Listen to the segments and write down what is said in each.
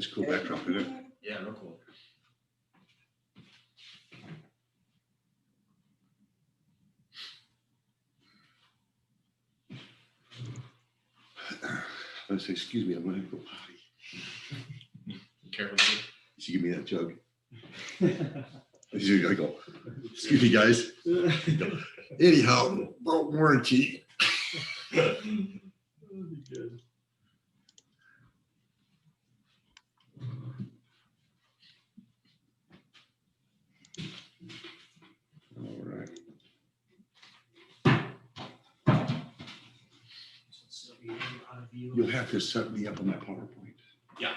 That's a cool backdrop, isn't it? Yeah, real cool. I say, excuse me, I'm gonna go potty. Careful. She give me that jug. I go, excuse me, guys. Anyhow, about warranty. All right. You'll have to set me up on that PowerPoint. Yeah.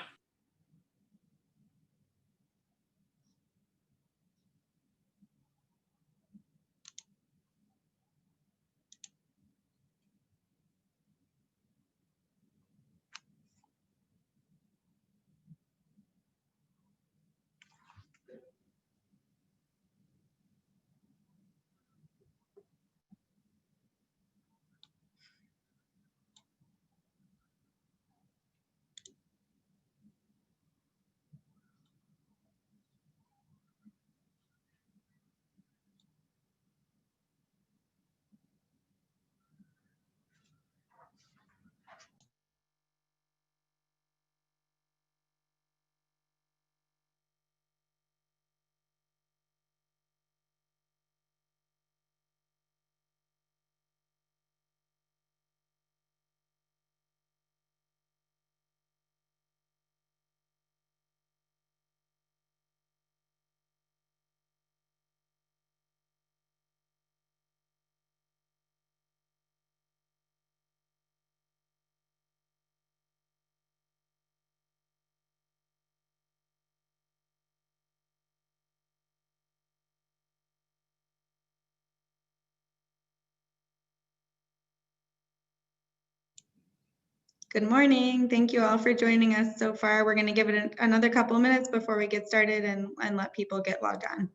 Good morning. Thank you all for joining us so far. We're going to give it another couple of minutes before we get started and let people get logged on.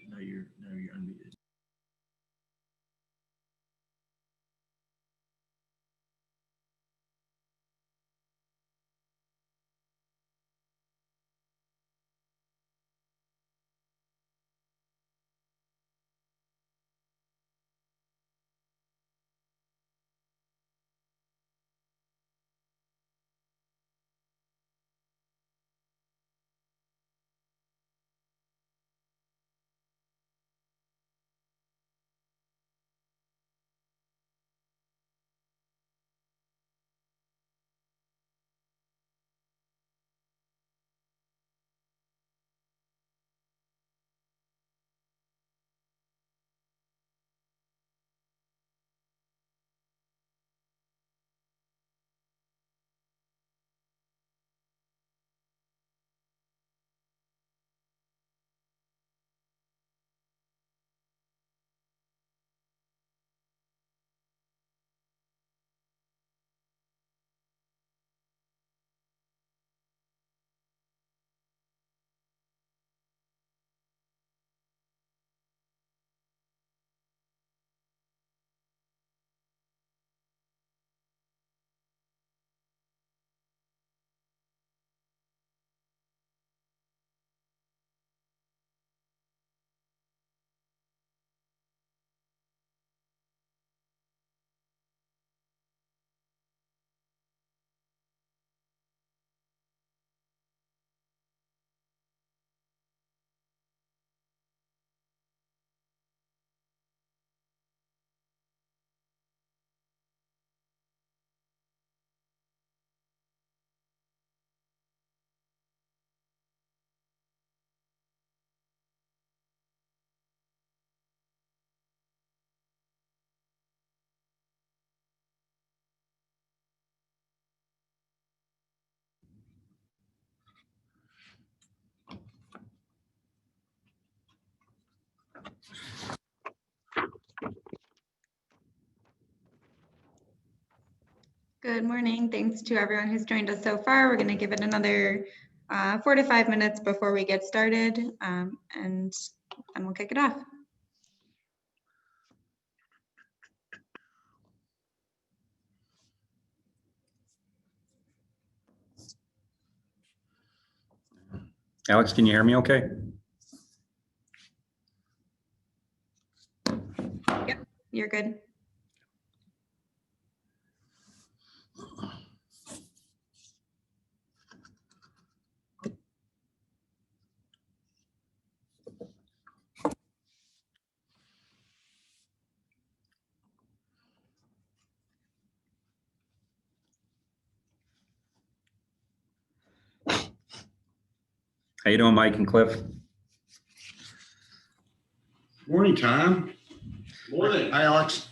Now you're unmuted. Good morning. Thanks to everyone who's joined us so far. We're going to give it another 4 to 5 minutes before we get started, and then we'll kick it off. Alex, can you hear me okay? You're good. How you doing, Mike and Cliff? Morning, Tom. Morning. Hi, Alex.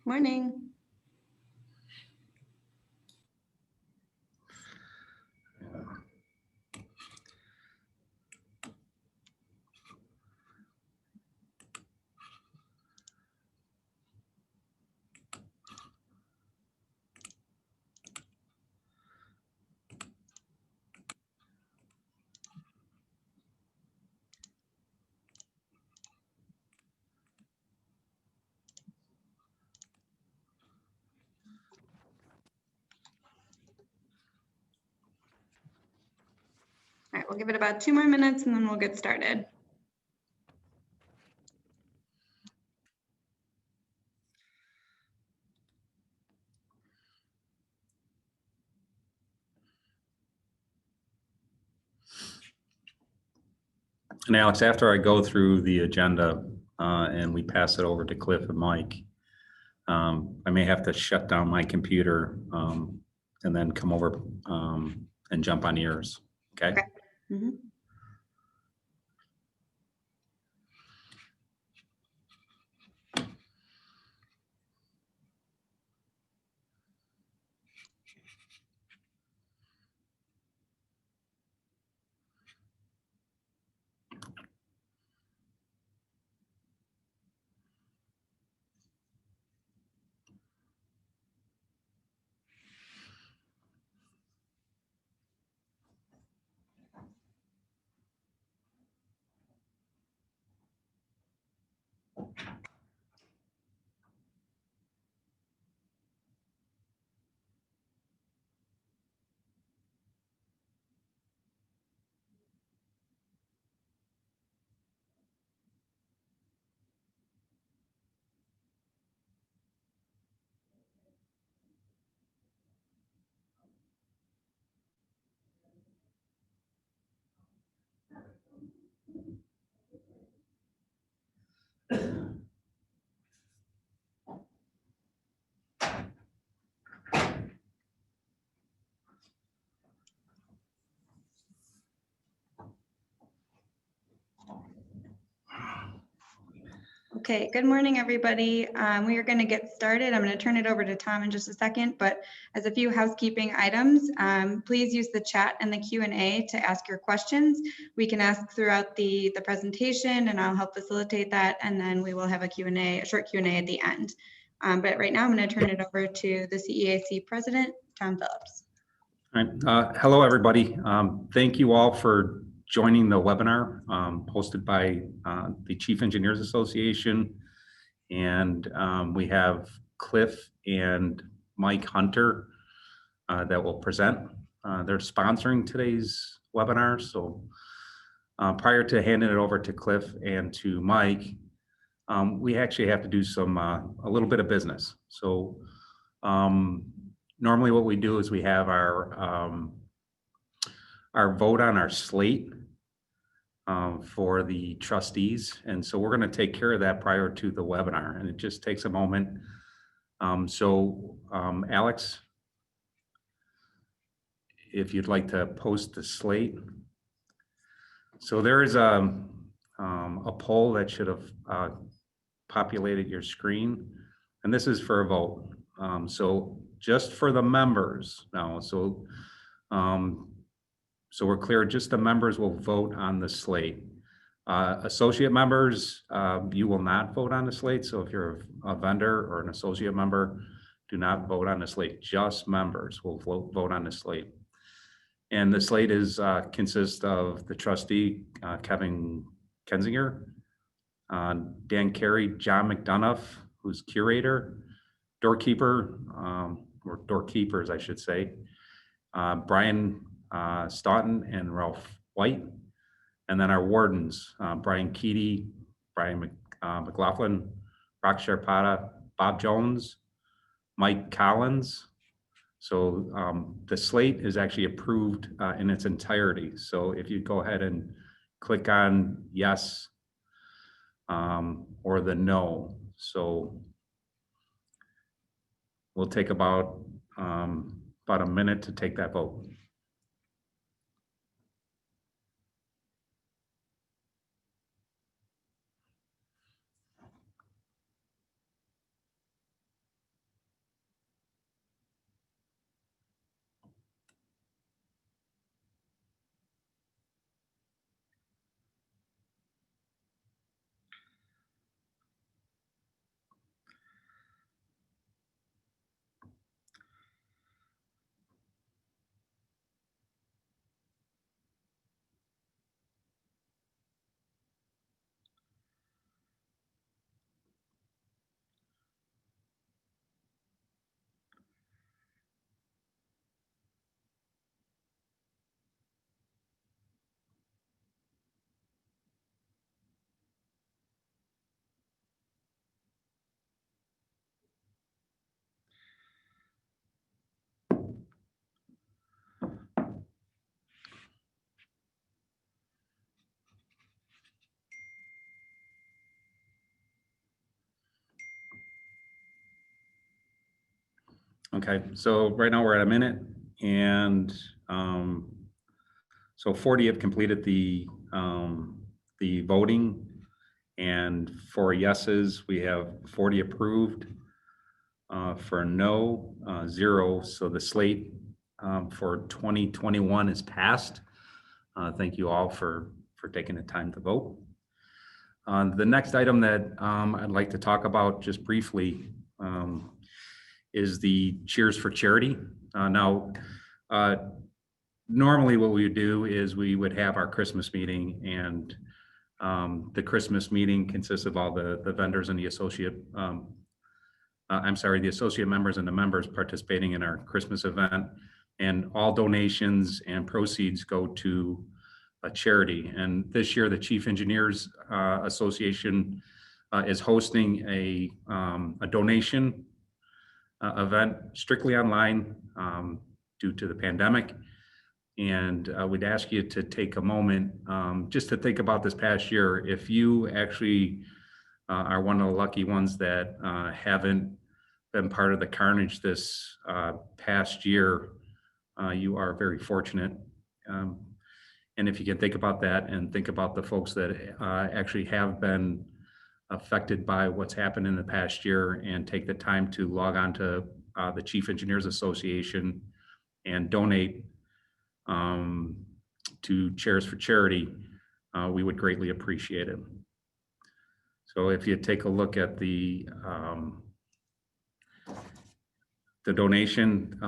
Morning. All right, we'll give it about 2 more minutes and then we'll get started. And Alex, after I go through the agenda and we pass it over to Cliff and Mike, I may have to shut down my computer and then come over and jump on yours. Okay. Okay. Mhm. Okay, good morning, everybody. We are going to get started. I'm going to turn it over to Tom in just a second, but as a few housekeeping items, please use the chat and the Q&A to ask your questions. We can ask throughout the presentation and I'll help facilitate that, and then we will have a Q&A, a short Q&A at the end. But right now I'm going to turn it over to the CEAC President, Tom Phillips. All right. Hello, everybody. Thank you all for joining the webinar hosted by the Chief Engineers Association. And we have Cliff and Mike Hunter that will present. They're sponsoring today's webinar. So prior to handing it over to Cliff and to Mike, we actually have to do some a little bit of business. So normally what we do is we have our vote on our slate for the trustees. And so we're going to take care of that prior to the webinar, and it just takes a moment. Alex, if you'd like to post the slate. So there is a poll that should have populated your screen, and this is for a vote. So just for the members now, so we're clear, just the members will vote on the slate. Associate members, you will not vote on the slate. So if you're a vendor or an associate member, do not vote on the slate. Just members will vote on the slate. And the slate consists of the trustee, Kevin Kensinger, Dan Carey, John McDonough, who's curator, doorkeeper, or doorkeepers, I should say, Brian Stoughton and Ralph White. And then our wardens, Brian Keaty, Brian McLaughlin, Rock Sharpada, Bob Jones, Mike Collins. So the slate is actually approved in its entirety. So if you go ahead and click on yes or the no. So we'll take about a minute to take that vote. Okay, so right now we're at a minute, and so 40 have completed the voting, and for yeses, we have 40 approved. For no, 0. So the slate for 2021 is passed. Thank you all for taking the time to vote. The next item that I'd like to talk about just briefly is the Cheers for Charity. Now, normally what we would do is we would have our Christmas meeting, and the Christmas meeting consists of all the vendors and the associate, the associate members and the members participating in our Christmas event, and all donations and proceeds go to a charity. And this year, the Chief Engineers Association is hosting a donation event strictly online due to the pandemic. And we'd ask you to take a moment just to think about this past year. If you actually are one of the lucky ones that haven't been part of the carnage this past year, you are very fortunate. And if you can think about that and think about the folks that actually have been affected by what's happened in the past year, and take the time to log on to the Chief Engineers Association and donate to Chairs for Charity, we would greatly appreciate it. So if you take a look at the donation,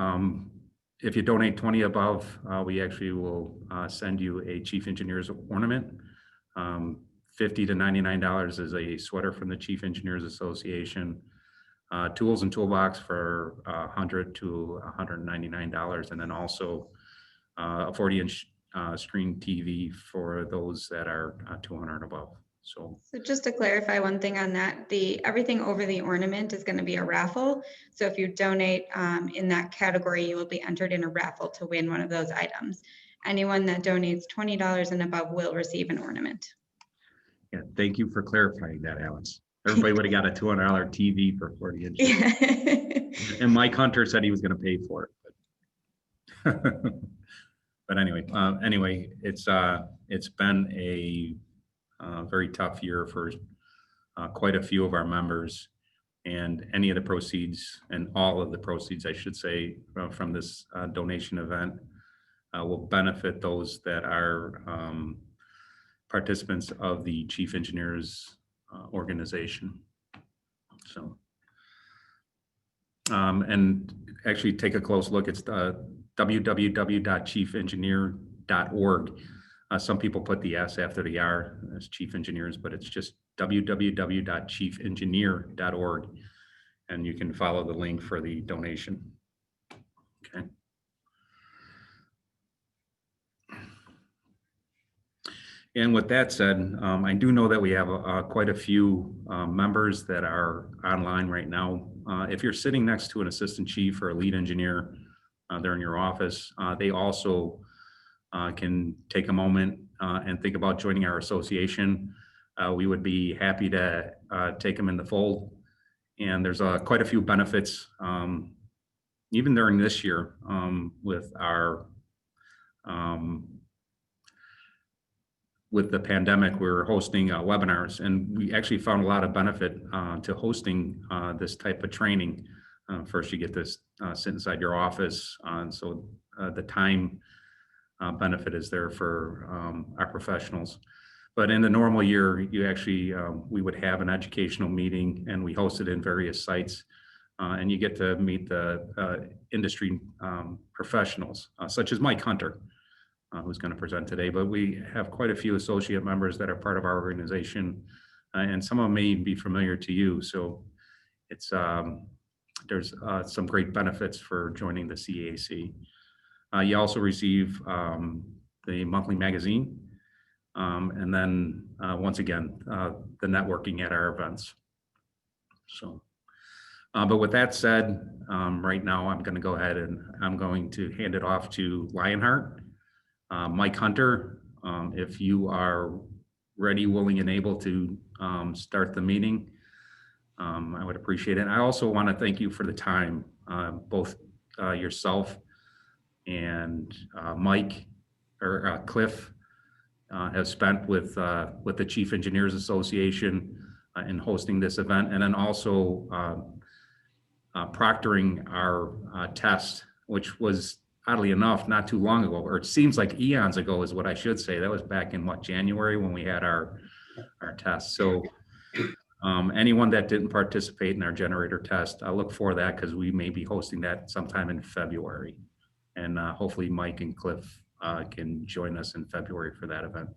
if you donate 20 above, we actually will send you a Chief Engineers ornament. $50 to $99 is a sweater from the Chief Engineers Association. Tools and toolbox for $100 to $199, and then also a 40-inch screen TV for those that are 200 above. So just to clarify one thing on that, everything over the ornament is going to be a raffle. So if you donate in that category, you will be entered in a raffle to win one of those items. Anyone that donates $20 and above will receive an ornament. yeah, thank you for clarifying that, Alex. Everybody would have got a $200 TV for 40 inches. Yeah. And Mike Hunter said he was going to pay for it. But anyway, it's been a very tough year for quite a few of our members, and any of the proceeds, and all of the proceeds, I should say, from this donation event will benefit those that are participants of the Chief Engineers organization. So, and actually take a close look. It's www.chiefengineer.org. Some people put the S after the R as Chief Engineers, but it's just www.chiefengineer.org. and you can follow the link for the donation. Okay. And with that said, I do know that we have quite a few members that are online right now. If you're sitting next to an assistant chief or a lead engineer, they're in your office, they also can take a moment and think about joining our association. We would be happy to take them in the fold. And there's quite a few benefits, even during this year, with our with the pandemic. We were hosting webinars, and we actually found a lot of benefit to hosting this type of training. First, you get this sit inside your office, and so the time benefit is there for our professionals. But in the normal year, you actually, we would have an educational meeting, and we host it in various sites, and you get to meet the industry professionals, such as Mike Hunter, who's going to present today. But we have quite a few associate members that are part of our organization, and some of them may be familiar to you. So it's there's some great benefits for joining the CEAC. You also receive the monthly magazine, and then once again, the networking at our events. So, but with that said, right now I'm going to go ahead and I'm going to hand it off to Lionheart. Mike Hunter, if you are ready, willing, and able to start the meeting, I would appreciate it. I also want to thank you for the time, both yourself and Mike or Cliff have spent with the Chief Engineers Association in hosting this event, and then also proctoring our test, which was, oddly enough, not too long ago, or it seems like eons ago is what I should say. That was back in what, January, when we had our test. So anyone that didn't participate in our generator test, I look for that, because we may be hosting that sometime in February. And hopefully Mike and Cliff can join us in February for that event.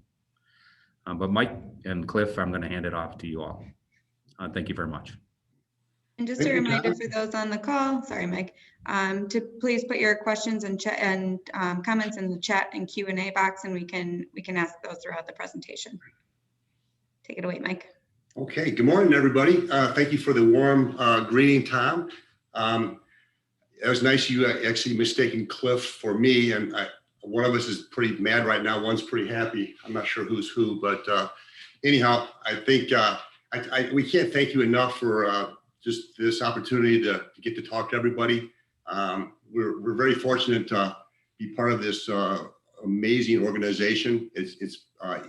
But Mike and Cliff, I'm going to hand it off to you all. Thank you very much. And just a reminder for those on the call, sorry, Mike, to please put your questions and comments in the chat and Q&A box, and we can ask those throughout the presentation. Take it away, Mike. Okay, good morning, everybody. Thank you for the warm greeting, Tom. It was nice you actually mistaken Cliff for me, and one of us is pretty mad right now. One's pretty happy. I'm not sure who's who, but anyhow, I think we can't thank you enough for just this opportunity to get to talk to everybody. We're very fortunate to be part of this amazing organization. It's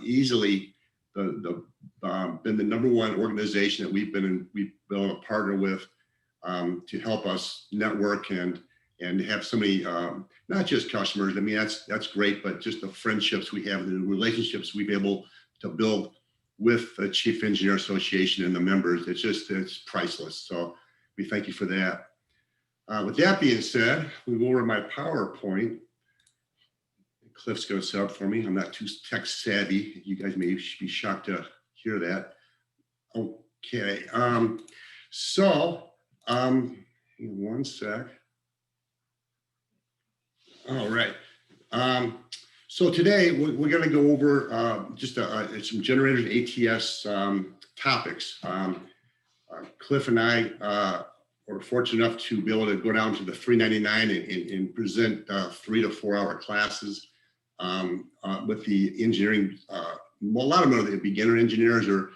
easily been the #1 organization that we've been able to partner with to help us network and have so many, not just customers. I mean, that's great, but just the friendships we have, the relationships we've been able to build with the Chief Engineer Association and the members. It's priceless. So we thank you for that. With that being said, we go over my PowerPoint. Cliff's going to set up for me. I'm not too tech savvy. You guys may be shocked to hear that. Okay. One sec. All right. So today we're going to go over just some generators ATS topics. Cliff and I were fortunate enough to be able to go down to the 399 and present 3 to 4 hour classes with the engineering. A lot of them are the beginner engineers or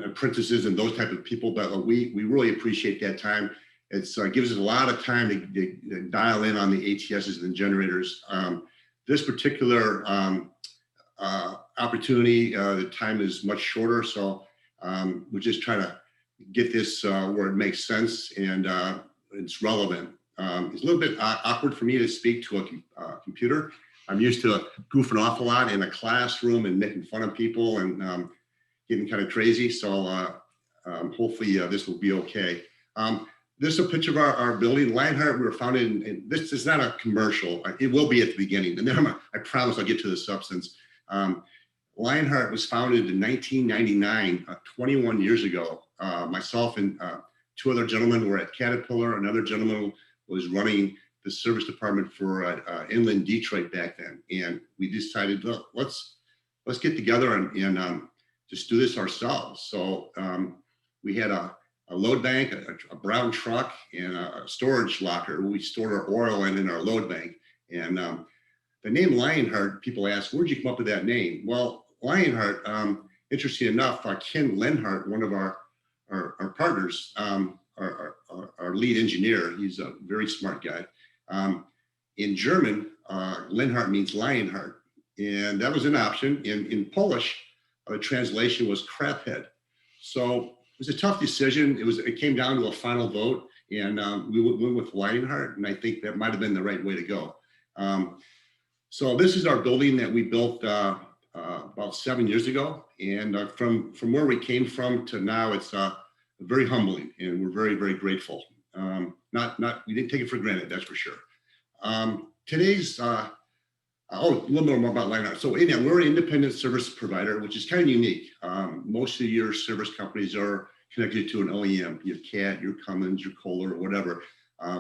apprentices and those type of people, but we really appreciate that time. It gives us a lot of time to dial in on the ATSs and generators. This particular opportunity, the time is much shorter, so we're just trying to get this where it makes sense and it's relevant. It's a little bit awkward for me to speak to a computer. I'm used to goofing off a lot in a classroom and making fun of people and getting kind of crazy, so hopefully this will be okay. This is a picture of our building. Lionheart, we were founded in this is not a commercial. It will be at the beginning, and then I promise I'll get to the substance. Lionheart was founded in 1999, 21 years ago. Myself and two other gentlemen were at Caterpillar. Another gentleman was running the service department for Inland Detroit back then. And we decided, look, let's get together and just do this ourselves. So we had a load bank, a brown truck, and a storage locker. We stored our oil in our load bank. And the name Lionheart, people ask, where'd you come up with that name? Well, Lionheart, interesting enough, Ken Lionheart, one of our partners, our lead engineer, he's a very smart guy. In German, Lionheart means Lionheart, and that was an option. In Polish, the translation was craphead. So it was a tough decision. It came down to a final vote, and we went with Lionheart, and I think that might have been the right way to go. So this is our building that we built about 7 years ago, and from where we came from to now, it's very humbling, and we're very, very grateful. We didn't take it for granted, that's for sure. Today's a little more about Lionheart. So yeah, we're an independent service provider, which is kind of unique. Most of your service companies are connected to an OEM. You have CAT, your Cummins, your Kohler, or whatever.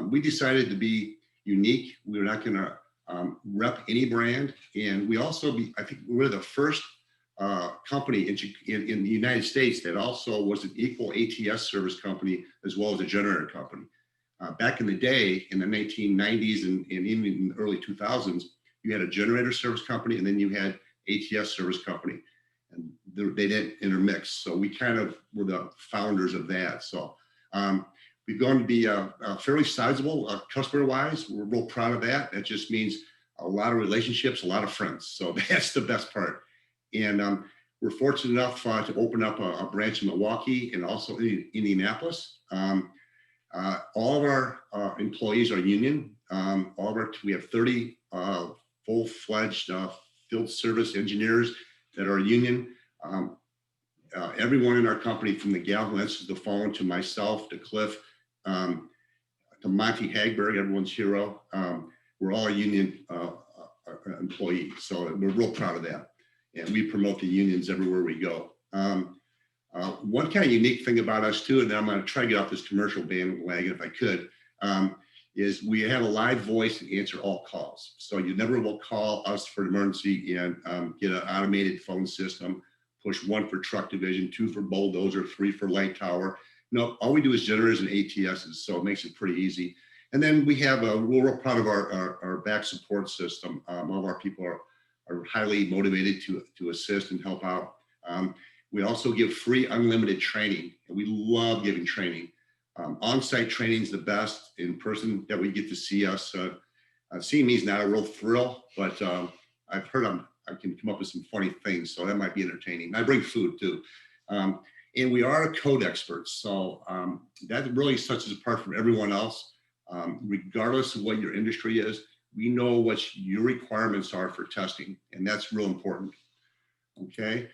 We decided to be unique. We're not going to rep any brand, and we also I think we're the first company in the United States that also was an equal ATS service company as well as a generator company. Back in the day, in the 1990s and even in the early 2000s, you had a generator service company, and then you had ATS service company, and they didn't intermix. So we kind of were the founders of that. So we've gone to be fairly sizable customer-wise. We're real proud of that. That just means a lot of relationships, a lot of friends. So that's the best part. And we're fortunate enough to open up a branch in Milwaukee and also in Indianapolis. All of our employees are union. We have 30 full-fledged field service engineers that are union. Everyone in our company, from the gal who answers the phone to myself, to Cliff, to Monty Hagberg, everyone's hero, we're all union employees. So we're real proud of that. And we promote the unions everywhere we go. One kind of unique thing about us too, and then I'm going to try to get off this commercial bandwagon if I could, is we have a live voice and answer all calls. So you never will call us for an emergency and get an automated phone system, push 1 for truck division, 2 for bulldozer, 3 for light tower. No, all we do is generators and ATSs, so it makes it pretty easy. And then we have we're real proud of our back support system. All of our people are highly motivated to assist and help out. We also give free unlimited training, and we love giving training. On-site training is the best. In person that we get to see us. Seeing me is not a real thrill, but I've heard I can come up with some funny things, so that might be entertaining. I bring food too. And we are code experts, so that really sets us apart from everyone else. Regardless of what your industry is, we know what your requirements are for testing, and that's real important. Okay.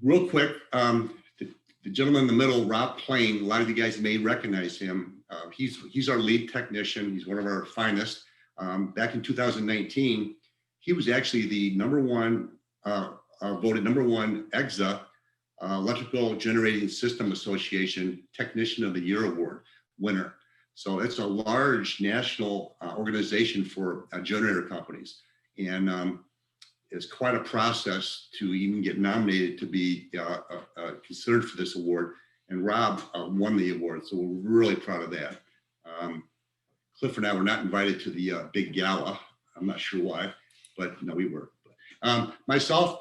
Real quick, the gentleman in the middle, Rob Plain, a lot of you guys may recognize him. He's our lead technician. He's one of our finest. Back in 2019, he was actually the voted number one EXA, Electrical Generating System Association Technician of the Year Award winner. So it's a large national organization for generator companies. And it's quite a process to even get nominated to be considered for this award. And Rob won the award, so we're really proud of that. Cliff and I were not invited to the big gala. I'm not sure why, but no, we were. Myself,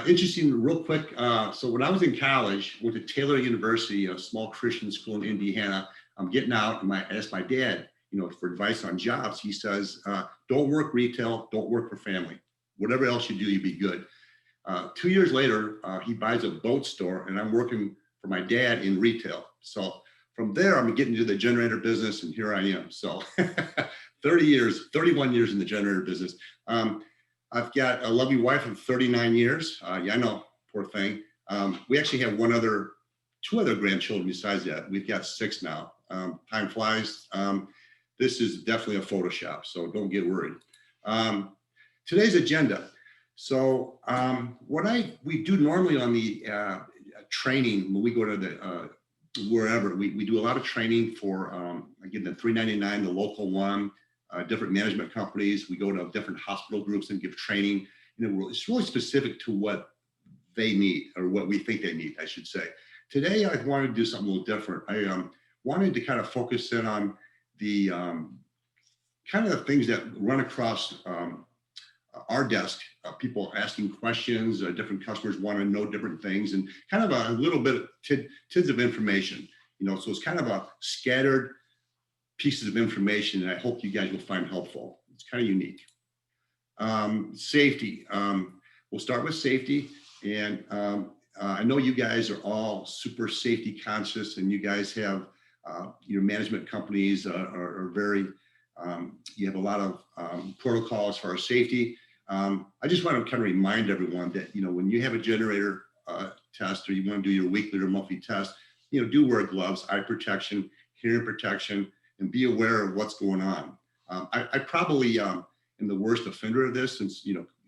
interesting, real quick. So when I was in college, went to Taylor University, a small Christian school in Indiana. I'm getting out, and I asked my dad, for advice on jobs. He says, don't work retail, don't work for family. Whatever else you do, you be good. 2 years later, he buys a boat store, and I'm working for my dad in retail. So from there, I'm getting into the generator business, and here I am. So 31 years in the generator business. I've got a lovely wife of 39 years. Yeah, I know, poor thing. We actually have two other grandchildren besides that. We've got 6 now. Time flies. This is definitely a Photoshop, so don't get worried. Today's agenda. So what we do normally on the training, when we go to the wherever, we do a lot of training for, again, the 399, the local one, different management companies. We go to different hospital groups and give training. It's really specific to what they need, or what we think they need, I should say. Today, I wanted to do something a little different. I wanted to kind of focus in on the kind of the things that run across our desk, people asking questions, different customers want to know different things, and kind of a little bit of tidbits of information, so it's kind of a scattered pieces of information that I hope you guys will find helpful. It's kind of unique. Safety, we'll start with safety, and I know you guys are all super safety conscious, and you guys have your management companies are very, you have a lot of protocols for our safety. I just want to kind of remind everyone that, when you have a generator test, or you want to do your weekly or monthly test, do wear gloves, eye protection, hearing protection, and be aware of what's going on. I probably am the worst offender of this, since,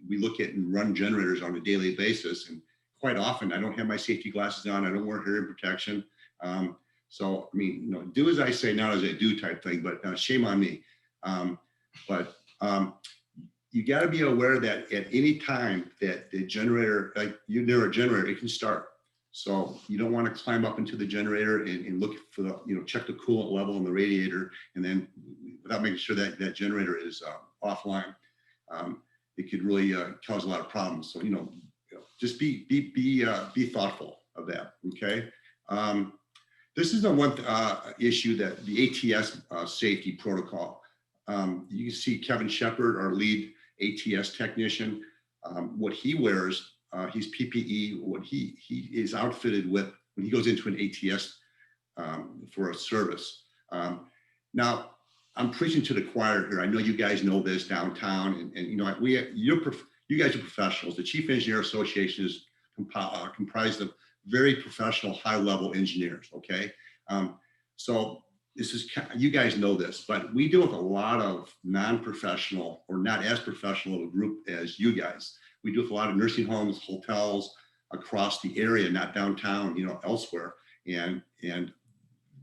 we look at and run generators on a daily basis, and quite often I don't have my safety glasses on, I don't wear hearing protection. So, I mean, do as I say, not as I do type thing, but shame on me. You got to be aware that at any time that the generator, like you near a generator, it can start. So you don't want to climb up into the generator and look for the, check the coolant level in the radiator, and then without making sure that that generator is offline. It could really cause a lot of problems. So, just be thoughtful of that. Okay. This is the one issue, that the ATS safety protocol. You can see Kevin Shepard, our lead ATS technician, what he wears, he's PPE, what he is outfitted with when he goes into an ATS for a service. Now, I'm preaching to the choir here. I know you guys know this downtown, and you guys are professionals. The Chief Engineer Association is comprised of very professional, high-level engineers. Okay, so this is, you guys know this, but we deal with a lot of non-professional or not as professional of a group as you guys. We do with a lot of nursing homes, hotels across the area, not downtown, elsewhere, and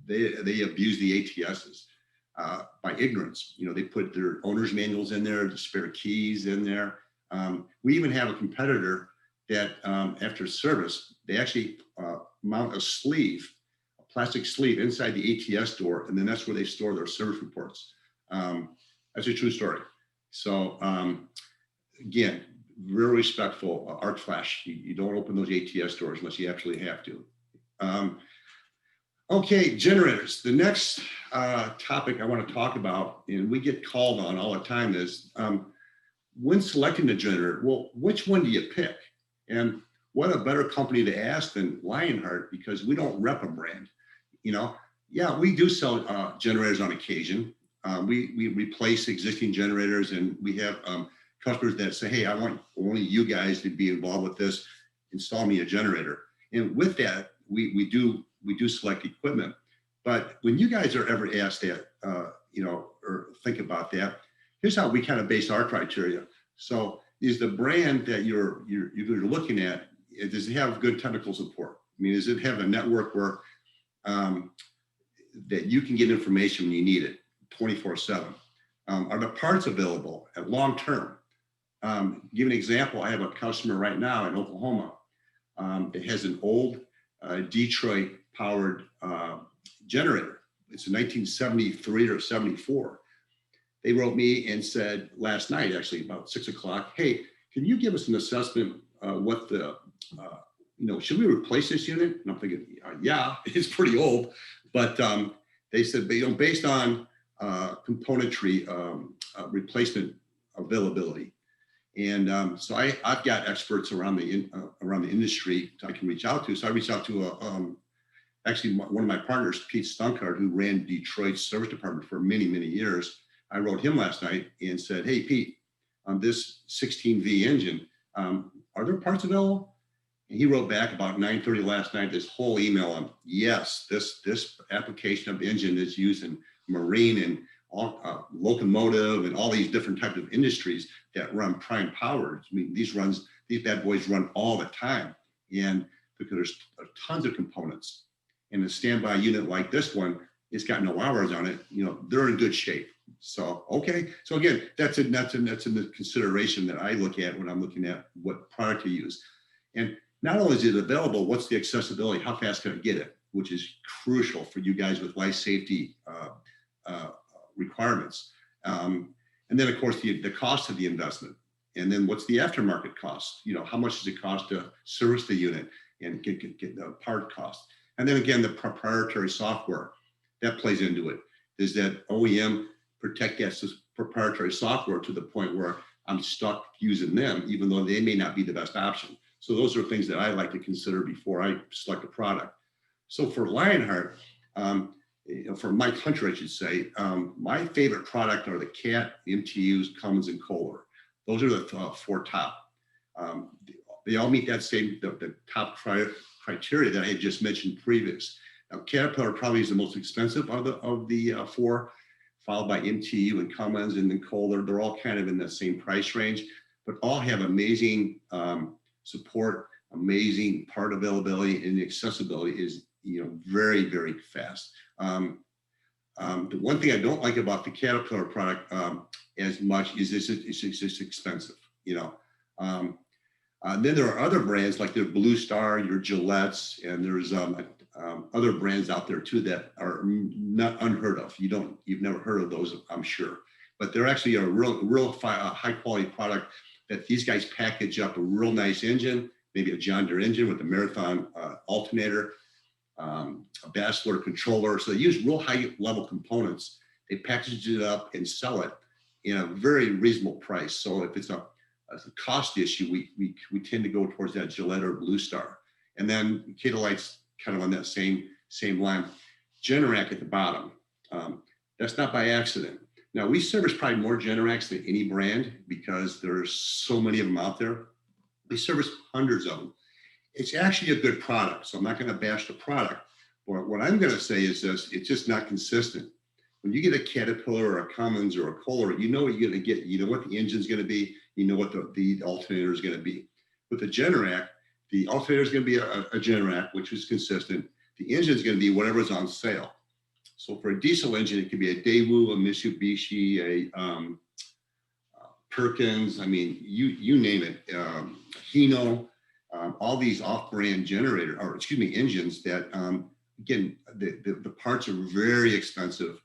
they abuse the ATSs by ignorance. They put their owner's manuals in there, the spare keys in there. We even have a competitor that after service, they actually mount a sleeve, a plastic sleeve inside the ATS door, and then that's where they store their service reports. That's a true story. So again, real respectful, arc flash. You don't open those ATS doors unless you absolutely have to. Okay, generators. The next topic I want to talk about, and we get called on all the time, is when selecting a generator, well, which one do you pick? And what a better company to ask than Lionheart, because we don't rep a brand. Yeah, we do sell generators on occasion. We replace existing generators, and we have customers that say, hey, I want only you guys to be involved with this, install me a generator. And with that, we do select equipment. But when you guys are ever asked that, or think about that, here's how we kind of base our criteria. So is the brand that you're looking at, does it have good technical support? I mean, does it have a network where that you can get information when you need it 24/7? Are the parts available at long term? Give an example. I have a customer right now in Oklahoma that has an old Detroit powered generator. It's a 1973 or 74. They wrote me and said last night, actually about 6 o'clock, hey, can you give us an assessment what the, should we replace this unit? And I'm thinking, yeah, it's pretty old. But they said, based on componentry replacement availability. And so I've got experts around the industry I can reach out to. So I reached out to actually one of my partners, Pete Stunkard, who ran Detroit's service department for many, many years. I wrote him last night and said, hey, Pete, on this 16V engine, are there parts available? And he wrote back about 9:30 last night, this whole email on, yes, this application of engine is used in marine and locomotive and all these different types of industries that run prime power. I mean, these bad boys run all the time, and because there's tons of components. And a standby unit like this one, it's got no hours on it. You know, they're in good shape. So okay. So again, that's a consideration that I look at when I'm looking at what product to use. And not only is it available, what's the accessibility? How fast can I get it? Which is crucial for you guys with life safety requirements. And then of course the cost of the investment. And then what's the aftermarket cost? You know, how much does it cost to service the unit and get the part cost? And then again, the proprietary software that plays into it. Is that OEM protect that proprietary software to the point where I'm stuck using them, even though they may not be the best option. So those are things that I like to consider before I select a product. So for Lionheart, for my country, I should say, my favorite product are the CAT, the MTUs, Cummins, and Kohler. Those are the four top. They all meet that same, the top criteria that I had just mentioned previous. Now, Caterpillar probably is the most expensive of the four, followed by MTU and Cummins and then Kohler. They're all kind of in the same price range, but all have amazing support, amazing part availability, and the accessibility is, you know, very, very fast. The one thing I don't like about the Caterpillar product as much is it's just expensive, you know. Then there are other brands like the Blue Star, your Gillette's, and there's other brands out there too that are not unheard of. You've never heard of those, I'm sure, but they're actually a real high quality product that these guys package up a real nice engine, maybe a John Deere engine with a Marathon alternator, a Bachelor controller. So they use real high level components. They package it up and sell it in a very reasonable price. So if it's a cost issue, we tend to go towards that Gillette or Blue Star. And then Catalite's kind of on that same line. Generac at the bottom. That's not by accident. Now we service probably more Generacs than any brand because there's so many of them out there. We service hundreds of them. It's actually a good product, so I'm not going to bash the product. But what I'm going to say is this: it's just not consistent. When you get a Caterpillar or a Cummins or a Kohler, you know what you're going to get. You know what the engine's going to be. You know what the alternator is going to be. With the Generac, the alternator is going to be a Generac, which is consistent. The engine is going to be whatever's on sale. So for a diesel engine, it could be a Daewoo, a Mitsubishi, a Perkins. I mean, you name it. Hino, all these off-brand engines that again, the parts are very expensive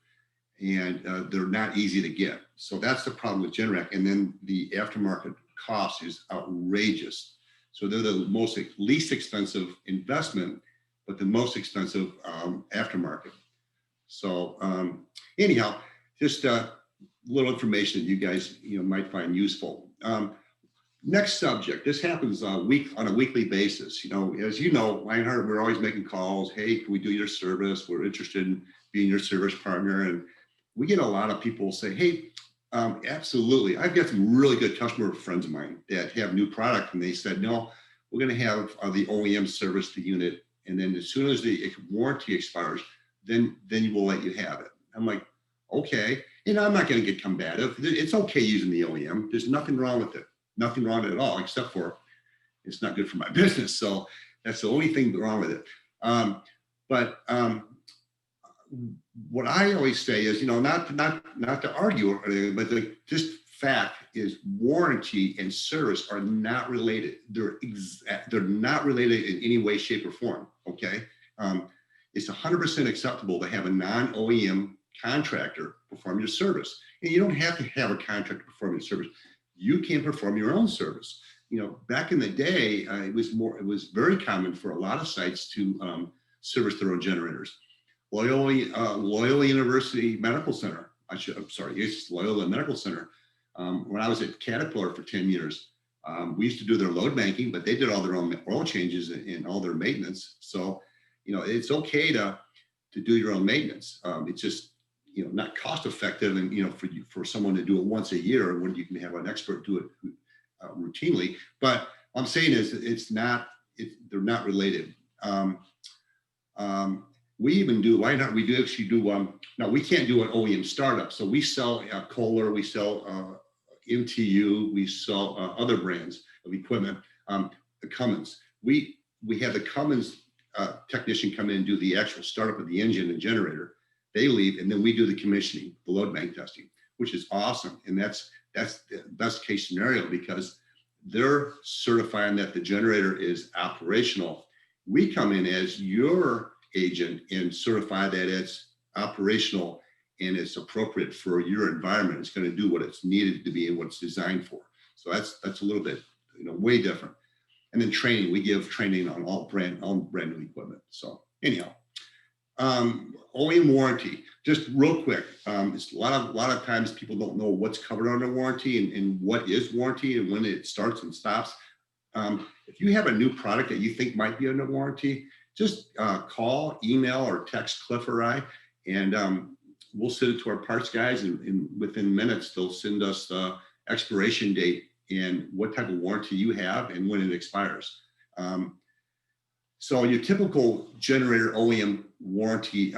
and they're not easy to get. So that's the problem with Generac. And then the aftermarket cost is outrageous. So they're the least expensive investment, but the most expensive aftermarket. So anyhow, just a little information that you guys might find useful. Next subject. This happens on a weekly basis. As you know, Lionheart, we're always making calls. Hey, can we do your service? We're interested in being your service partner. And we get a lot of people say, hey, absolutely. I've got some really good customer friends of mine that have new product, and they said, no, we're going to have the OEM service the unit, and then as soon as the warranty expires, then we'll let you have it. I'm like, okay. I'm not going to get combative. It's okay using the OEM. There's nothing wrong with it. Nothing wrong with it at all, except for it's not good for my business. So that's the only thing wrong with it. But what I always say is, not to argue or anything, but just fact is warranty and service are not related. They're not related in any way, shape, or form. Okay. It's 100% acceptable to have a non-OEM contractor perform your service. And you don't have to have a contractor perform your service. You can perform your own service. Back in the day, it was very common for a lot of sites to service their own generators. Loyola University Medical Center. It's Loyola Medical Center. When I was at Caterpillar for 10 years, we used to do their load banking, but they did all their own oil changes and all their maintenance. So, it's okay to do your own maintenance. It's just, not cost effective, and for someone to do it once a year when you can have an expert do it routinely. But what I'm saying is they're not related. we even do Lionheart. We do actually do, now we can't do an OEM startup. So we sell Kohler, we sell MTU, we sell other brands of equipment, the Cummins. We have the Cummins technician come in and do the actual startup of the engine and generator. They leave, and then we do the commissioning, the load bank testing, which is awesome. And that's the best case scenario because they're certifying that the generator is operational. We come in as your agent and certify that it's operational and it's appropriate for your environment. It's going to do what it's needed to be and what it's designed for. So that's a little bit, way different. And then training, we give training on all brand new equipment. So anyhow, OEM warranty, just real quick. It's a lot of times people don't know what's covered under warranty and what is warranty and when it starts and stops. If you have a new product that you think might be under warranty, just call, email, or text Cliff or I, and we'll send it to our parts guys, and within minutes, they'll send us the expiration date and what type of warranty you have and when it expires. So your typical generator OEM warranty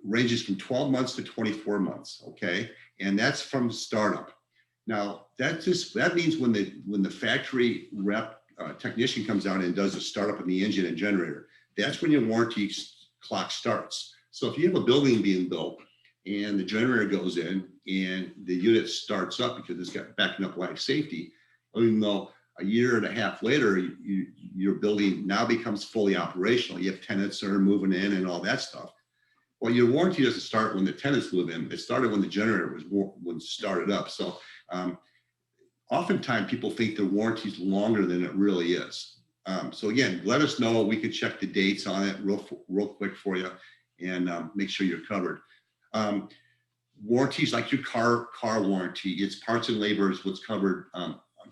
ranges from 12 months to 24 months, okay? And that's from startup. Now, that means when the factory rep technician comes out and does a startup of the engine and generator, that's when your warranty clock starts. So if you have a building being built and the generator goes in and the unit starts up because it's got backing up life safety, even though a year and a half later, your building now becomes fully operational. You have tenants that are moving in and all that stuff. Well, your warranty doesn't start when the tenants move in. It started when the generator was started up. So oftentimes people think the warranty is longer than it really is. So again, let us know. We could check the dates on it real quick for you and make sure you're covered. Warranties like your car warranty, it's parts and labor is what's covered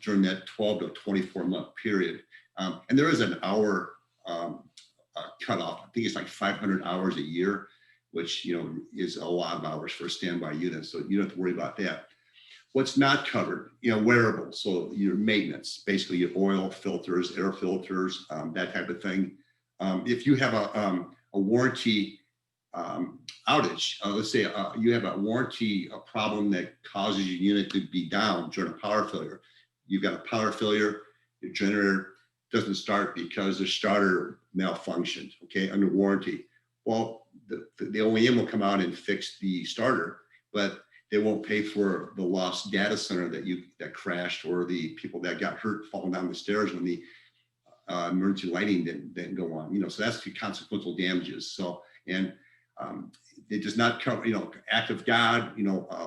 during that 12 to 24 month period. And there is an hour cutoff. I think it's like 500 hours a year, which is a lot of hours for a standby unit. So you don't have to worry about that. What's not covered, wearables. So your maintenance, basically your oil filters, air filters, that type of thing. If you have a warranty outage, let's say you have a warranty problem that causes your unit to be down during a power failure. You've got a power failure, your generator doesn't start because the starter malfunctioned, okay, under warranty. Well, the OEM will come out and fix the starter, but they won't pay for the lost data center that crashed or the people that got hurt falling down the stairs when the emergency lighting didn't go on. So that's the consequential damages. So, and it does not cover, act of God,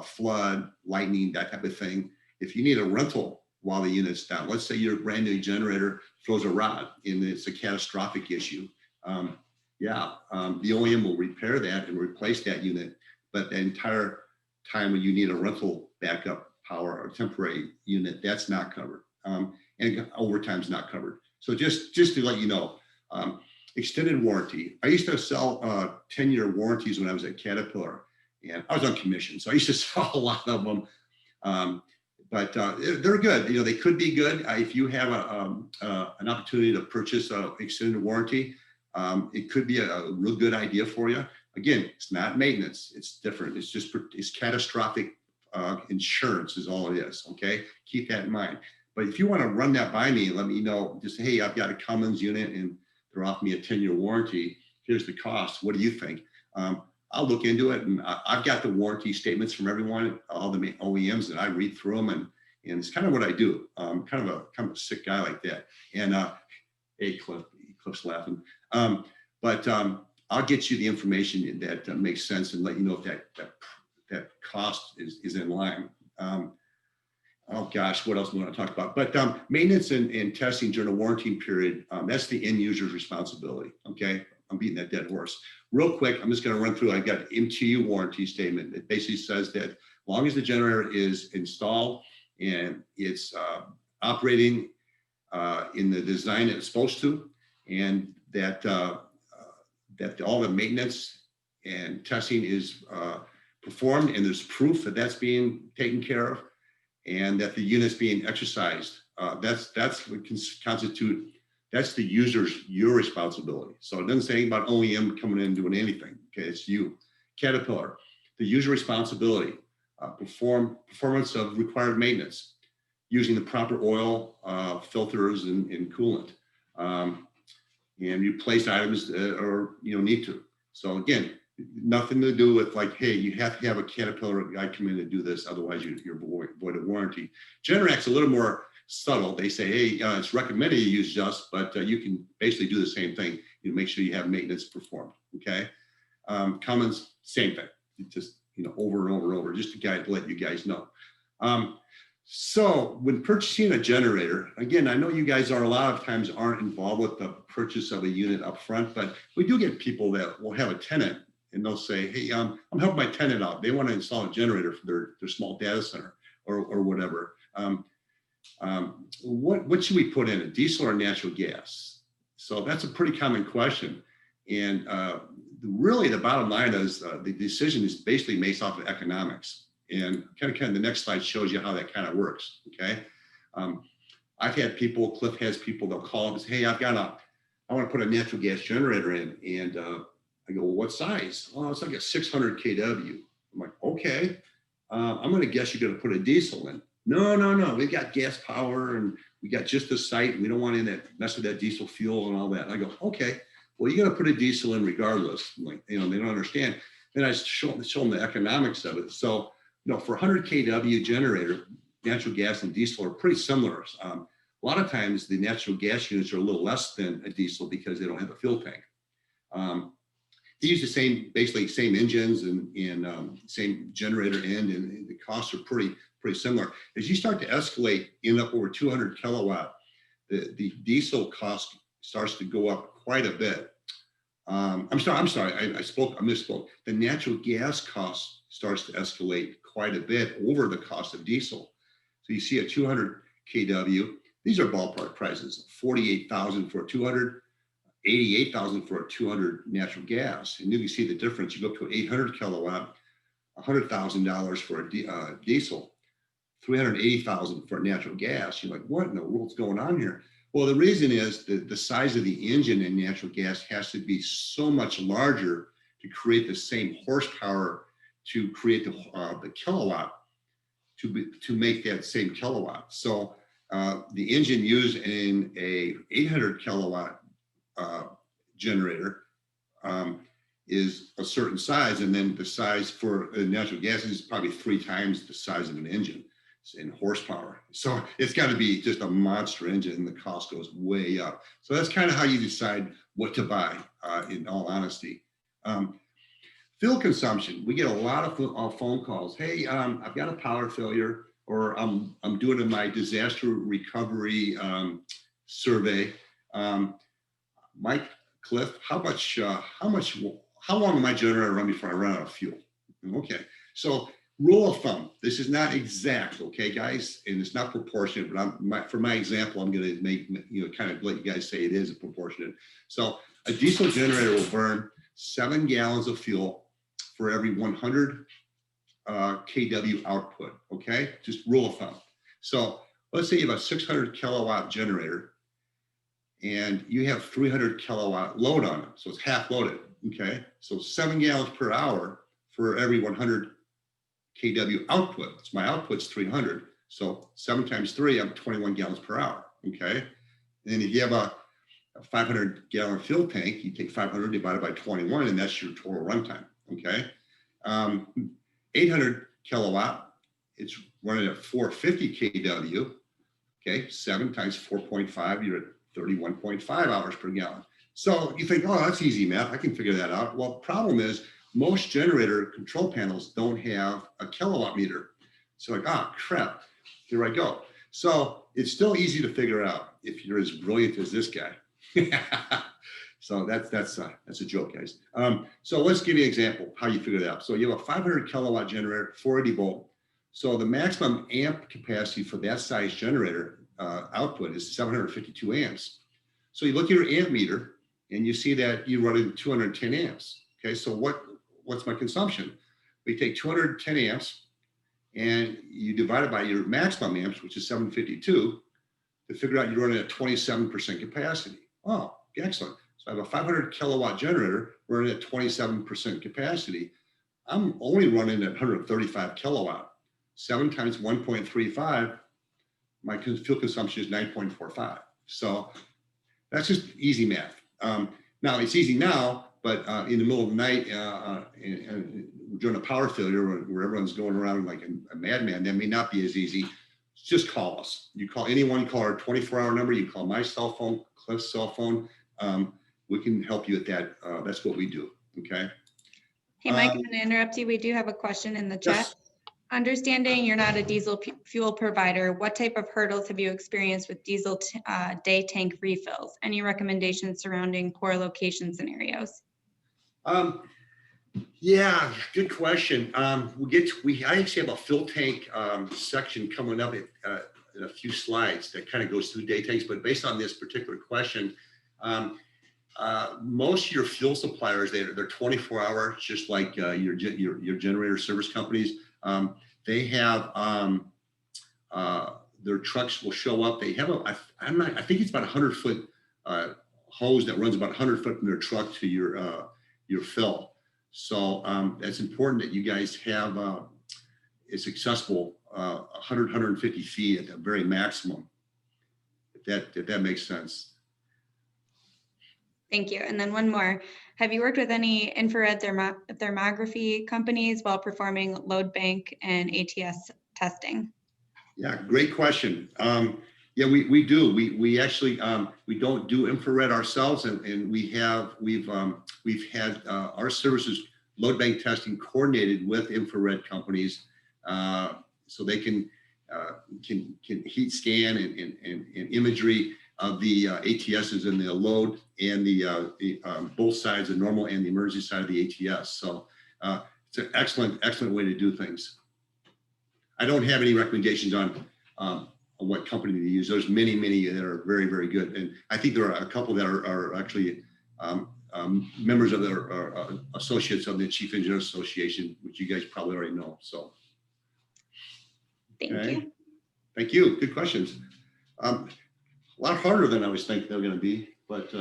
flood, lightning, that type of thing. If you need a rental while the unit's down, let's say your brand new generator throws a rod and it's a catastrophic issue. The OEM will repair that and replace that unit, but the entire time when you need a rental backup power or temporary unit, that's not covered. And overtime's not covered. So just to let you know, extended warranty. I used to sell 10-year warranties when I was at Caterpillar, and I was on commission, so I used to sell a lot of them. But they're good. They could be good if you have an opportunity to purchase an extended warranty. It could be a real good idea for you. Again, it's not maintenance. It's different. It's catastrophic insurance is all it is. Okay, keep that in mind. But if you want to run that by me and let me know, just say, hey, I've got a Cummins unit and they're offering me a 10-year warranty. Here's the cost. What do you think? I'll look into it, and I've got the warranty statements from everyone, all the OEMs, and I read through them, and it's kind of what I do. I'm kind of a sick guy like that. And hey, Cliff's laughing. But I'll get you the information that makes sense and let you know if that cost is in line. Oh gosh, what else do we want to talk about? But maintenance and testing during a warranty period, that's the end user's responsibility. Okay, I'm beating that dead horse. Real quick, I'm just going to run through. I've got MTU Warranty Statement. It basically says that as long as the generator is installed and it's operating in the design it's supposed to, and that all the maintenance and testing is performed, and there's proof that that's being taken care of, and that the unit's being exercised. That's what constitute That's your responsibility. So it doesn't say anything about OEM coming in and doing anything. Okay, it's you. Caterpillar, the user responsibility, performance of required maintenance, using the proper oil, filters, and coolant, and replace items that are need to. So again, nothing to do with like, hey, you have to have a Caterpillar guy come in and do this, otherwise you're void of warranty. Generac's a little more subtle. They say, hey, it's recommended you use Just, but you can basically do the same thing. You make sure you have maintenance performed. Okay. Cummins, same thing. Just over and over and over, just to let you guys know. So when purchasing a generator, again, I know you guys are a lot of times aren't involved with the purchase of a unit up front, but we do get people that will have a tenant and they'll say, hey, I'm helping my tenant out. They want to install a generator for their small data center or whatever. What should we put in, a diesel or natural gas? So that's a pretty common question. And really the bottom line is the decision is basically based off of economics. And kind of the next slide shows you how that kind of works. Okay. I've had people, Cliff has people, they'll call and say, hey, I want to put a natural gas generator in. And I go, well, what size? Oh, it's like a 600 kW. I'm like, okay. I'm going to guess you're going to put a diesel in. No. We've got gas power and we got just the site. We don't want to mess with that diesel fuel and all that. And I go, okay, well, you're going to put a diesel in regardless. I'm like, they don't understand. Then I show them the economics of it. So, for 100 kW generator, natural gas and diesel are pretty similar. A lot of times the natural gas units are a little less than a diesel because they don't have a fuel tank. They use the basically same engines and same generator end, and the costs are pretty similar. As you start to escalate in up over 200 kilowatt, the diesel cost starts to go up quite a bit. I'm sorry, I misspoke. The natural gas cost starts to escalate quite a bit over the cost of diesel. So you see a 200 kW, these are ballpark prices, 48,000 for a 200, 88,000 for a 200 natural gas. And you can see the difference. You go up to 800 kilowatt, $100,000 for a diesel, 380,000 for natural gas. You're like, what in the world's going on here? Well, the reason is the size of the engine in natural gas has to be so much larger to create the same horsepower to create the kilowatt to make that same kilowatt. So the engine used in a 800 kilowatt generator is a certain size, and then the size for natural gas is probably 3 times the size of an engine in horsepower. So it's got to be just a monster engine, and the cost goes way up. So that's kind of how you decide what to buy, in all honesty. Fuel consumption, we get a lot of phone calls. Hey, I've got a power failure, or I'm doing my disaster recovery survey. Mike, Cliff, how long will my generator run before I run out of fuel? Okay, so rule of thumb, this is not exact, okay, guys, and it's not proportionate, but for my example, I'm going to make, kind of let you guys say it is proportionate. So a diesel generator will burn 7 gallons of fuel for every 100 kW output, okay? Just rule of thumb. So let's say you have a 600 kilowatt generator and you have 300 kilowatt load on it. So it's half loaded, okay? So 7 gallons per hour for every 100 kW output. So my output's 300. So 7 times 3, I'm 21 gallons per hour, okay? And then if you have a 500 gallon fuel tank, you take 500 divided by 21, and that's your total runtime, okay? 800 kilowatt, it's running at 450 kW, okay? 7 times 4.5, you're at 31.5 hours per gallon. So you think, oh, that's easy math, I can figure that out. Well, the problem is most generator control panels don't have a kilowatt meter. So like, ah, crap, here I go. So it's still easy to figure out if you're as brilliant as this guy. So that's a joke, guys. So let's give you an example how you figure that out. So you have a 500 kilowatt generator, 480 volt. So the maximum amp capacity for that size generator output is 752 amps. So you look at your amp meter and you see that you run into 210 amps. Okay, so what's my consumption? We take 210 amps and you divide it by your maximum amps, which is 752. to figure out you're running at 27% capacity. Oh, excellent. So I have a 500 kilowatt generator running at 27% capacity. I'm only running at 135 kilowatt. 7 times 1.35, my fuel consumption is 9.45. So that's just easy math. Now it's easy now, but in the middle of the night and during a power failure where everyone's going around like a madman, that may not be as easy. Just call us. You call anyone, call our 24-hour number. You call my cell phone, Cliff's cell phone. We can help you with that. That's what we do. Okay. Hey, Mike, I'm going to interrupt you. We do have a question in the chat. Yes. Understanding you're not a diesel fuel provider, what type of hurdles have you experienced with diesel day tank refills? Any recommendations surrounding poor location scenarios? Yeah, good question. I actually have a fuel tank section coming up in a few slides that kind of goes through day tanks, but based on this particular question, most of your fuel suppliers, they're 24-hour, just like your generator service companies. They have their trucks will show up. They have I think it's about 100-foot hose that runs about 100 foot from their truck to your fill. So it's important that you guys have it's accessible 100, 150 feet at the very maximum. If that makes sense. Thank you. And then one more. Have you worked with any infrared thermography companies while performing load bank and ATS testing? Yeah, great question. Yeah, we do. We actually we don't do infrared ourselves, and we've had our services load bank testing coordinated with infrared companies, so they can heat scan and imagery of the ATSs and the load and the both sides, the normal and the emergency side of the ATS. So it's an excellent way to do things. I don't have any recommendations on what company to use. There's many that are very good, and I think there are a couple that are actually members of the associates of the Chief Engineer Association, which you guys probably already know. So Thank you. Thank you. Good questions. A lot harder than I was thinking they were going to be, but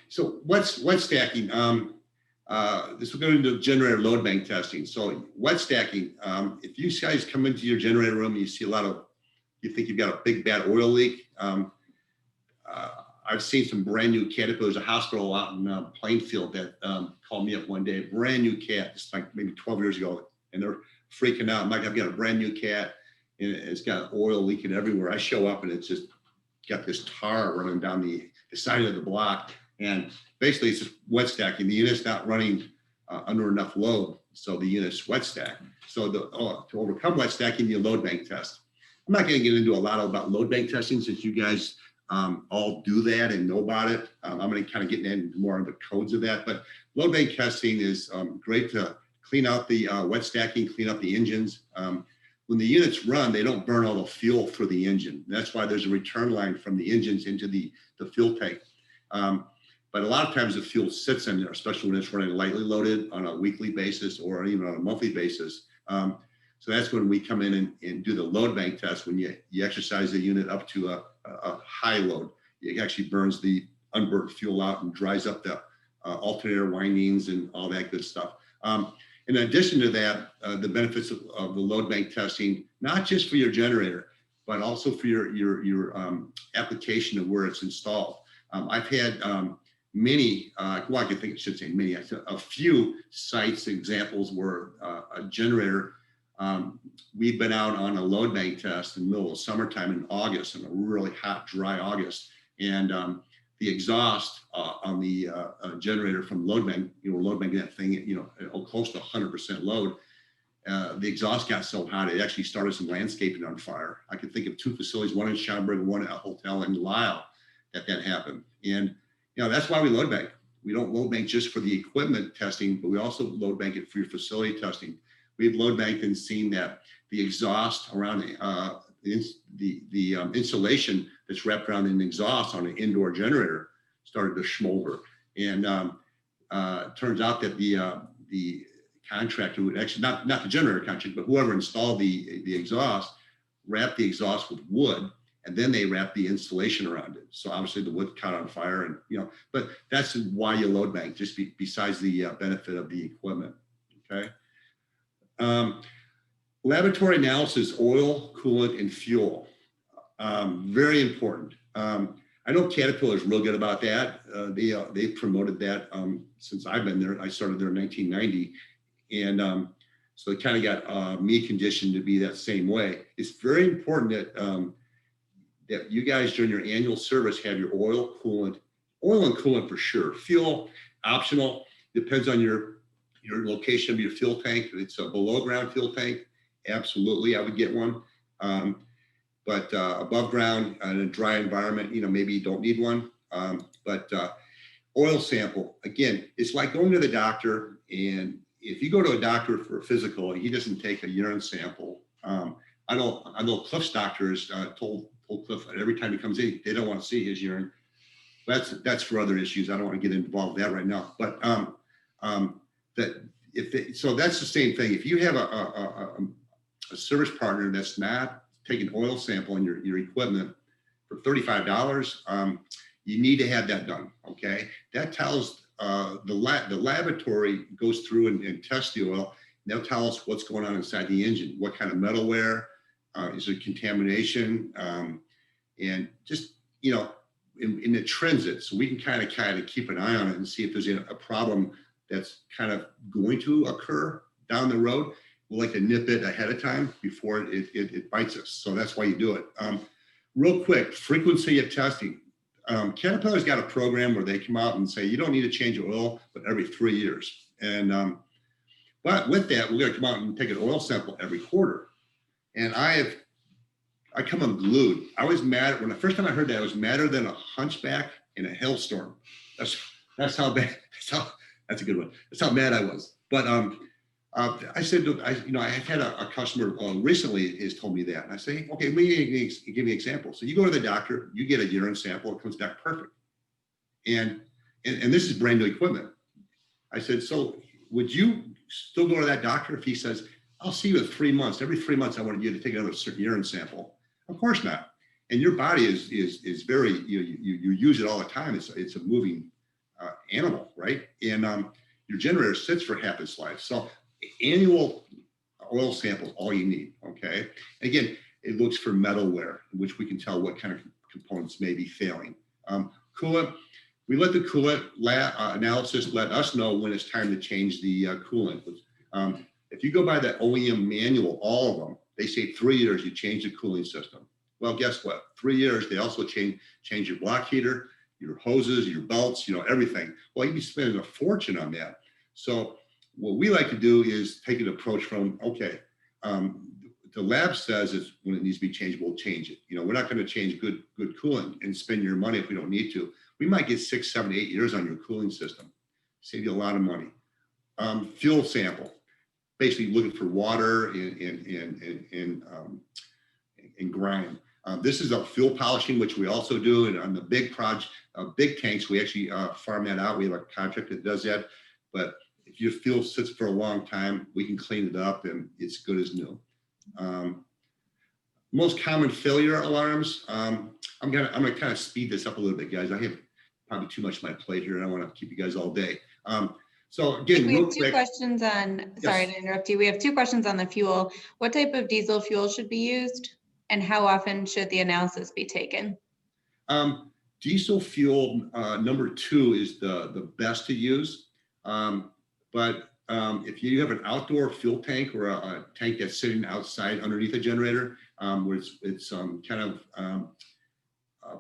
so wet stacking. This will go into generator load bank testing. So wet stacking. If you guys come into your generator room, you see you think you've got a big bad oil leak. I've seen some brand new Caterpillars, a hospital out in Plainfield that called me up one day, brand new cat, just like maybe 12 years ago, and they're freaking out. Mike, I've got a brand new cat, and it's got oil leaking everywhere. I show up and it's just got this tar running down the side of the block, and basically it's just wet stacking. The unit's not running under enough load, so the unit's wet stack. So to overcome wet stacking, you load bank test. I'm not going to get into a lot about load bank testing since you guys all do that and know about it. I'm going to kind of get into more of the codes of that, but load bank testing is great to clean out the wet stacking, clean up the engines. When the units run, they don't burn all the fuel through the engine. That's why there's a return line from the engines into the fuel tank. But a lot of times the fuel sits in there, especially when it's running lightly loaded on a weekly basis or even on a monthly basis. So that's when we come in and do the load bank test. When you exercise the unit up to a high load, it actually burns the unburnt fuel out and dries up the alternator windings and all that good stuff. In addition to that, the benefits of the load bank testing, not just for your generator, but also for your application of where it's installed. I've had many, well, I should say many, a few sites, examples where a generator, we've been out on a load bank test in the middle of summertime in August, in a really hot, dry August. And the exhaust on the generator from load bank, load bank that thing, close to 100% load. The exhaust got so hot, it actually started some landscaping on fire. I could think of two facilities, one in Schaumburg, one at a hotel in Lisle, that happened. And, that's why we load bank. We don't load bank just for the equipment testing, but we also load bank it for your facility testing. We've load banked and seen that the exhaust around the insulation that's wrapped around an exhaust on an indoor generator started to smolder. And it turns out that the contractor would actually, not the generator contractor, but whoever installed the exhaust, wrapped the exhaust with wood and then they wrap the insulation around it. So obviously the wood caught on fire, and but that's why you load bank, just besides the benefit of the equipment. Okay. Laboratory analysis, oil, coolant, and fuel. Very important. I know Caterpillar is real good about that. They've promoted that since I've been there. I started there in 1990, and so it kind of got me conditioned to be that same way. It's very important that that you guys during your annual service have your oil and coolant for sure. Fuel optional, depends on your location of your fuel tank. If it's a below ground fuel tank, absolutely, I would get one. But above ground in a dry environment, maybe you don't need one. But oil sample, again, it's like going to the doctor, and if you go to a doctor for a physical and he doesn't take a urine sample, I know Cliff's doctors told Cliff that every time he comes in, they don't want to see his urine. That's for other issues. I don't want to get involved in that right now. But so that's the same thing. If you have a service partner that's not taking oil sample in your equipment for $35, you need to have that done. Okay, that tells the laboratory goes through and tests the oil. And they'll tell us what's going on inside the engine, what kind of metalware, is there contamination, and just in the transit, so we can kind of keep an eye on it and see if there's a problem that's kind of going to occur down the road. We like to nip it ahead of time before it bites us. So that's why you do it. Real quick, frequency of testing. Caterpillar's got a program where they come out and say, you don't need to change oil, but every 3 years. And but with that, we're going to come out and take an oil sample every quarter. And I come unglued. I was mad when the first time I heard that. I was madder than a hunchback in a hailstorm. That's how bad. That's a good one. That's how mad I was. But I said, I had a customer recently has told me that, and I say, okay, give me an example. So you go to the doctor, you get a urine sample, it comes back perfect, and this is brand new equipment. I said, so would you still go to that doctor if he says, I'll see you in 3 months. Every 3 months, I want you to take another urine sample. Of course not. And your body is very, you use it all the time. It's a moving animal, right? And your generator sits for half its life. So annual oil sample is all you need, okay? Again, it looks for metalware, which we can tell what kind of components may be failing. Coolant, we let the coolant analysis let us know when it's time to change the coolant. If you go by the OEM manual, all of them, they say 3 years you change the cooling system. Well, guess what? 3 years, they also change your block heater, your hoses, your belts, everything. Well, you'd be spending a fortune on that. So what we like to do is take an approach from, okay, the lab says is when it needs to be changed, we'll change it. We're not going to change good coolant and spend your money if we don't need to. We might get 6, 7, 8 years on your cooling system. Save you a lot of money. Fuel sample, basically looking for water and grime. This is a fuel polishing, which we also do. And on the big project, big tanks, we actually farm that out. We have a contractor that does that. But if your fuel sits for a long time, we can clean it up and it's good as new. Most common failure alarms. I'm gonna kind of speed this up a little bit, guys. I have probably too much on my plate here, and I want to keep you guys all day. So again, we real have two quick. questions on. Sorry to interrupt you. We have 2 questions on the fuel. What type of diesel fuel should be used, and how often should the analysis be taken? Diesel fuel number 2 is the best to use. But if you have an outdoor fuel tank or a tank that's sitting outside underneath a generator, where it's kind of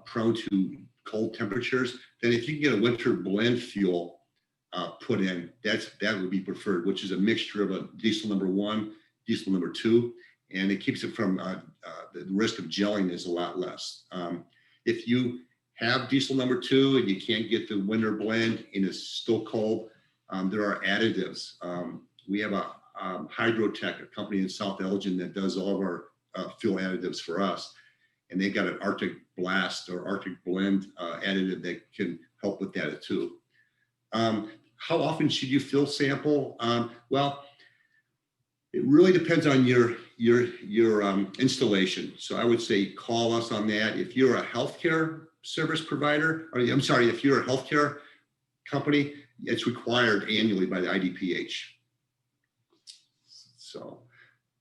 prone to cold temperatures, then if you can get a winter blend fuel put in, that would be preferred, which is a mixture of a diesel number 1, diesel number 2, and it keeps it from the risk of gelling is a lot less. If you have diesel number 2 and you can't get the winter blend and it's still cold, there are additives. We have a Hydrotech, a company in South Elgin that does all of our fuel additives for us. And they've got an Arctic Blast or Arctic Blend additive that can help with that too. How often should you fuel sample? Well, It really depends on your installation. So I would say call us on that. If you're a healthcare service provider, or I'm sorry, if you're a healthcare company, it's required annually by the IDPH. So,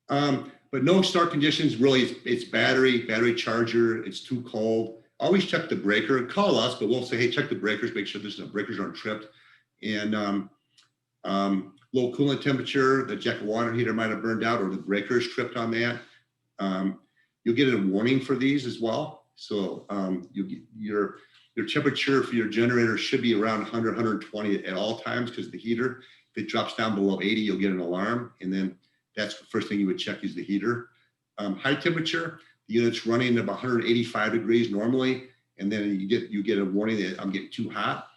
but no start conditions, really, it's battery charger, it's too cold. Always check the breaker. Call us, but we'll say, hey, check the breakers, make sure the breakers aren't tripped. And low coolant temperature, the jacket water heater might have burned out or the breaker is tripped on that. You'll get a warning for these as well. So your temperature for your generator should be around 100, 120 at all times, because the heater, if it drops down below 80, you'll get an alarm. And then that's the first thing you would check is the heater. High temperature, the unit's running at about 185 degrees normally, and then you get a warning that I'm getting too hot.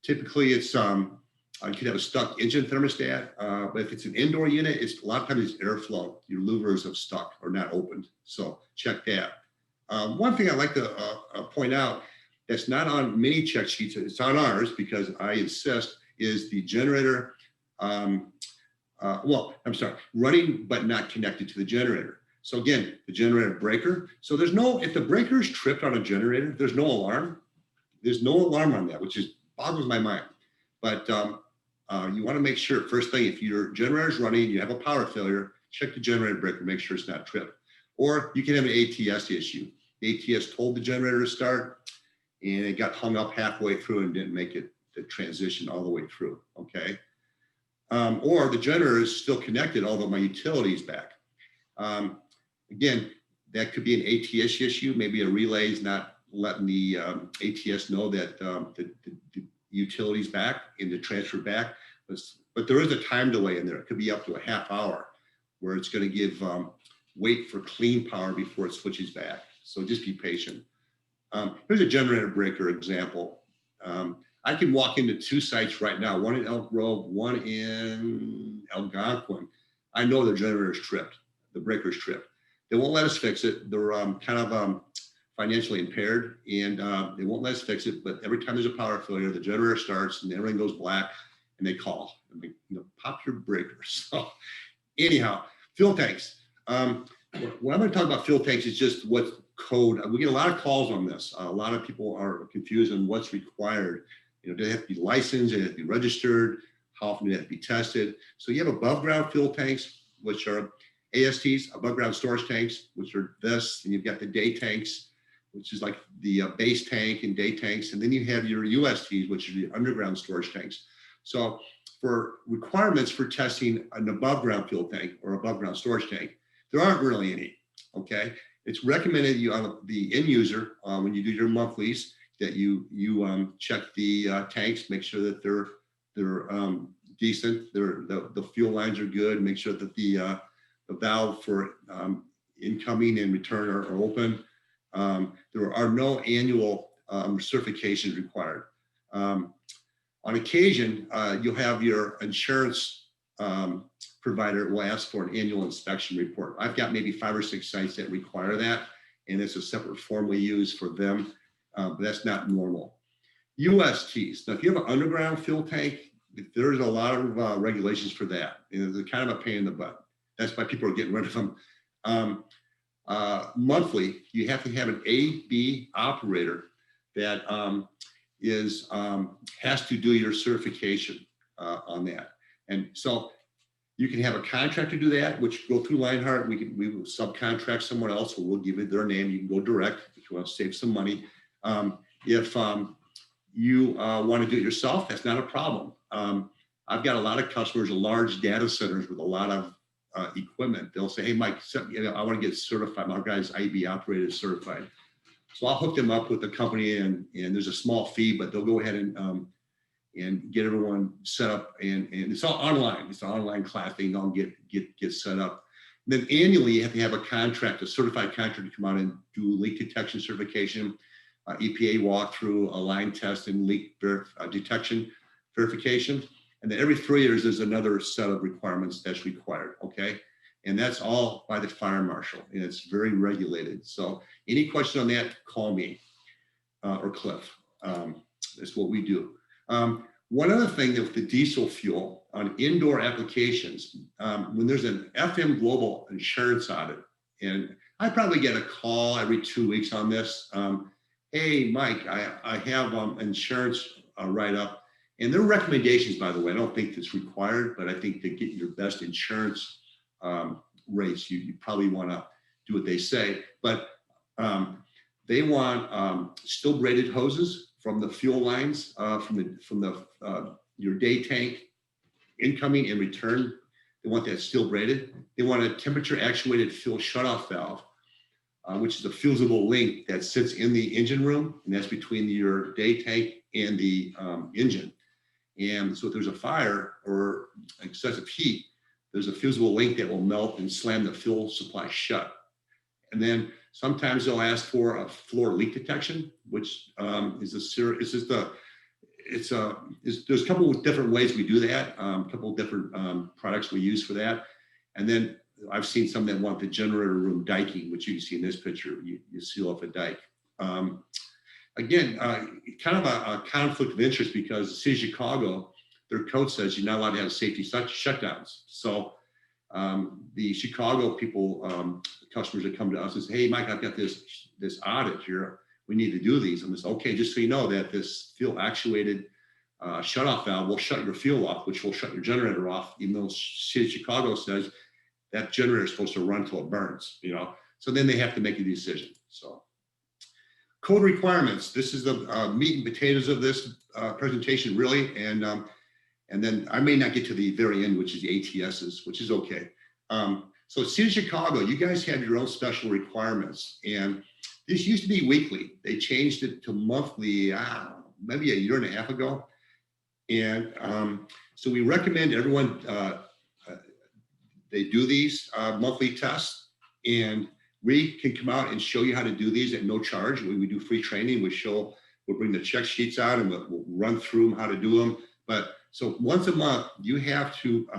Typically, it's you could have a stuck engine thermostat, but if it's an indoor unit, it's a lot of times it's airflow. Your louvers have stuck or not opened, so check that. One thing I'd like to point out that's not on many check sheets, it's on ours because I insist, is the generator. Well, I'm sorry, running but not connected to the generator. So again, the generator breaker. So there's no, if the breaker is tripped on a generator, there's no alarm. There's no alarm on that, which is boggles my mind. But you want to make sure, first thing, if your generator is running, you have a power failure, check the generator breaker, make sure it's not tripped. Or you can have an ATS issue. The ATS told the generator to start and it got hung up halfway through and didn't make it the transition all the way through, okay? Or the generator is still connected, although my utility is back. Again, that could be an ATS issue. Maybe a relay is not letting the ATS know that the utility's back and the transfer back. But there is a time delay in there. It could be up to a half hour where it's going to give wait for clean power before it switches back. So just be patient. Here's a generator breaker example. I can walk into two sites right now, one in Elk Grove, one in Algonquin. I know the generator is tripped, the breaker is tripped. They won't let us fix it. They're kind of financially impaired, and they won't let us fix it. But every time there's a power failure, the generator starts and everything goes black, and they call and they, pop your breakers. So anyhow, fuel tanks. What I'm going to talk about fuel tanks is just what code. We get a lot of calls on this. A lot of people are confused on what's required. Do they have to be licensed? Do they have to be registered? How often do they have to be tested? So you have above ground fuel tanks, which are ASTs, above ground storage tanks, which are this, and you've got the day tanks, which is like the base tank and day tanks. And then you have your USTs, which are the underground storage tanks. So for requirements for testing an above ground fuel tank or above ground storage tank, there aren't really any, okay? It's recommended you on the end user, when you do your monthlies, that you check the tanks, make sure that they're decent, the fuel lines are good, make sure that the valve for incoming and return are open. There are no annual certifications required. On occasion, you'll have your insurance provider will ask for an annual inspection report. I've got maybe 5 or 6 sites that require that, and it's a separate form we use for them, but that's not normal. USTs. Now, if you have an underground fuel tank, there's a lot of regulations for that. They're kind of a pain in the butt. That's why people are getting rid of them. Monthly, you have to have an A/B operator that has to do your certification on that. And so you can have a contractor do that, which go through Lionheart. We will subcontract someone else, or we'll give it their name. You can go direct if you want to save some money. If you want to do it yourself, that's not a problem. I've got a lot of customers, large data centers with a lot of equipment. They'll say, hey, Mike, I want to get certified. My guy's IB operator is certified. So I'll hook them up with the company, and there's a small fee, but they'll go ahead and get everyone set up, and it's all online. It's an online class. They don't get set up. And then annually, you have to have a certified contractor to come out and do leak detection certification, EPA walkthrough, a line test, and leak detection verification. And then every 3 years, there's another set of requirements that's required, okay? And that's all by the fire marshal, and it's very regulated. So any question on that, call me or Cliff. That's what we do. One other thing with the diesel fuel on indoor applications, when there's an FM Global insurance audit, and I probably get a call every 2 weeks on this. Hey, Mike, I have insurance write-up, and their recommendations, by the way, I don't think it's required, but I think to get your best insurance rates, you probably want to do what they say. But they want still braided hoses from the fuel lines, from your day tank incoming and return. They want that steel braided. They want a temperature actuated fuel shutoff valve, which is a fusible link that sits in the engine room, and that's between your day tank and the engine. And so if there's a fire or excessive heat, there's a fusible link that will melt and slam the fuel supply shut. And then sometimes they'll ask for a floor leak detection, which there's a couple of different ways we do that, a couple of different products we use for that. And then I've seen some that want the generator room diking, which you can see in this picture. You seal off a dike. Again, kind of a conflict of interest because the city of Chicago, their code says you're not allowed to have safety shutdowns. So the Chicago people, customers that come to us and say, hey, Mike, I've got this audit here. We need to do these. I'm just, okay, just so you know that this fuel actuated shutoff valve will shut your fuel off, which will shut your generator off, even though city of Chicago says that generator is supposed to run till it burns, you know? So then they have to make a decision. So code requirements. This is the meat and potatoes of this presentation, really. And then I may not get to the very end, which is the ATSs, which is okay. So City of Chicago, you guys have your own special requirements. And this used to be weekly. They changed it to monthly, maybe a year and a half ago. And so we recommend everyone, they do these monthly tests, and we can come out and show you how to do these at no charge. We do free training. We'll bring the check sheets out and we'll run through them, how to do them. But so once a month, you have to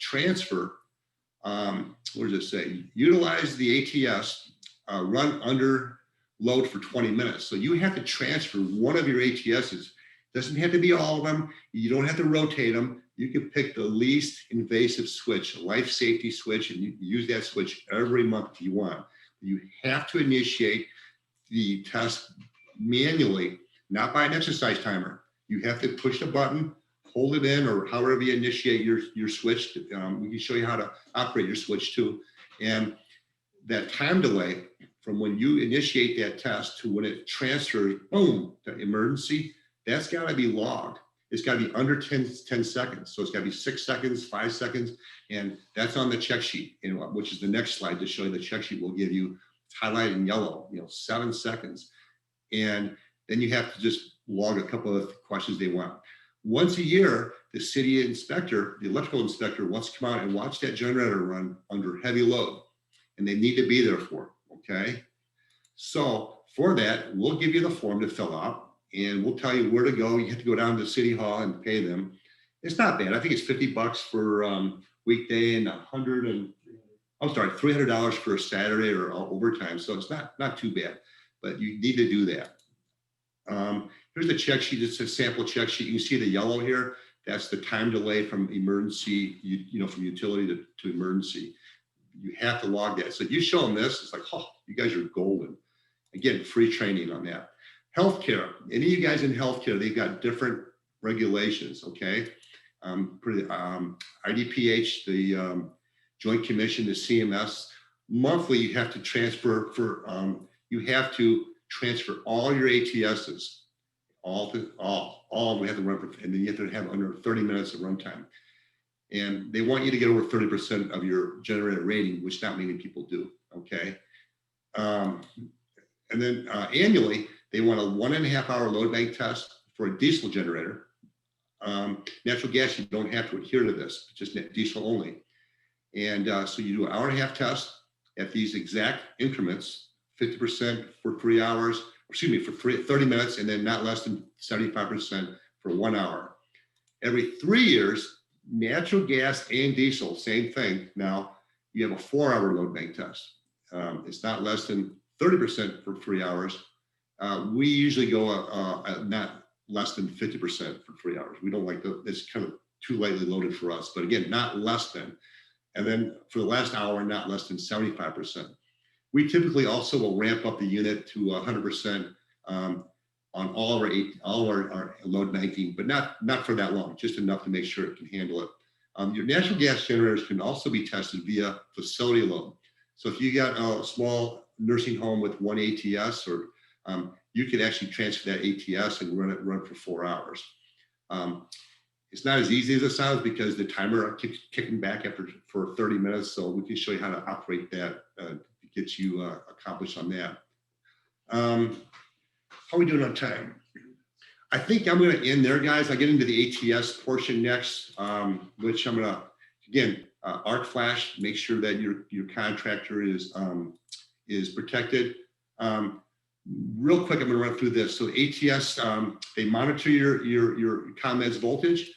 transfer, what does it say? Utilize the ATS, run under load for 20 minutes. So you have to transfer one of your ATSs. Doesn't have to be all of them. You don't have to rotate them. You can pick the least invasive switch, a life safety switch, and you use that switch every month if you want. You have to initiate the test manually, not by an exercise timer. You have to push the button, hold it in, or however you initiate your switch. We can show you how to operate your switch too. And that time delay from when you initiate that test to when it transfers, boom, to emergency, that's got to be logged. It's got to be under 10 seconds. So it's got to be 6 seconds, 5 seconds, and that's on the check sheet, which is the next slide to show you. The check sheet will give you, it's highlighted in yellow, 7 seconds. And then you have to just log a couple of questions they want. Once a year, the city inspector, the electrical inspector, wants to come out and watch that generator run under heavy load, and they need to be there for it, okay? So for that, we'll give you the form to fill out, and we'll tell you where to go. You have to go down to City Hall and pay them. It's not bad. I think it's $50 for weekday and $300 for a Saturday or overtime. So it's not too bad, but you need to do that. Here's the check sheet. It's a sample check sheet. You can see the yellow here. That's the time delay from emergency, from utility to emergency. You have to log that. So if you show them this, it's like, oh, you guys are golden. Again, free training on that. Healthcare. Any of you guys in healthcare, they've got different regulations, okay? IDPH, the Joint Commission, the CMS, monthly you have to transfer all your ATSs, all we have to run, and then you have to have under 30 minutes of runtime. And they want you to get over 30% of your generator rating, which not many people do, okay? And then annually, they want a 1.5 hour load bank test for a diesel generator. Natural gas, you don't have to adhere to this, just diesel only. And so you do an 1.5 hour test at these exact increments, 50% for 3 hours, for 30 minutes, and then not less than 75% for 1 hour. Every 3 years, natural gas and diesel, same thing. Now you have a 4 hour load bank test. It's not less than 30% for 3 hours. We usually go not less than 50% for 3 hours. We don't like it's kind of too lightly loaded for us, but again, not less than. And then for the last hour, not less than 75%. We typically also will ramp up the unit to 100% on all our load banking, but not for that long, just enough to make sure it can handle it. Your natural gas generators can also be tested via facility load. So if you got a small nursing home with one ATS, or you could actually transfer that ATS and run for 4 hours. It's not as easy as it sounds because the timer keeps kicking back for 30 minutes. So we can show you how to operate that to get you accomplished on that. How are we doing on time? I think I'm going to end there, guys. I get into the ATS portion next, which I'm going to, again, arc flash, make sure that your contractor is protected. Real quick, I'm going to run through this. So ATS, they monitor your ComEd's voltage.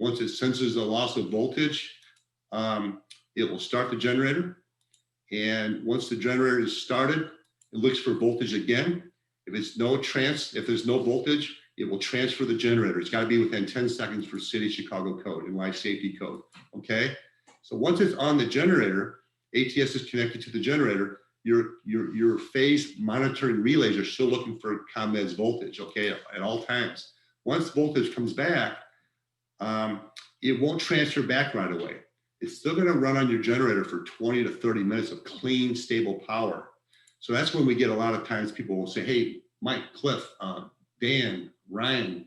Once it senses a loss of voltage, it will start the generator. And once the generator is started, it looks for voltage again. If there's no voltage, it will transfer the generator. It's got to be within 10 seconds for City of Chicago code and life safety code. Okay. So once it's on the generator, ATS is connected to the generator. Your phase monitoring relays are still looking for ComEd's voltage. Okay, at all times. Once voltage comes back, it won't transfer back right away. It's still going to run on your generator for 20 to 30 minutes of clean, stable power. So that's when we get a lot of times people will say, hey, Mike, Cliff, Dan, Ryan,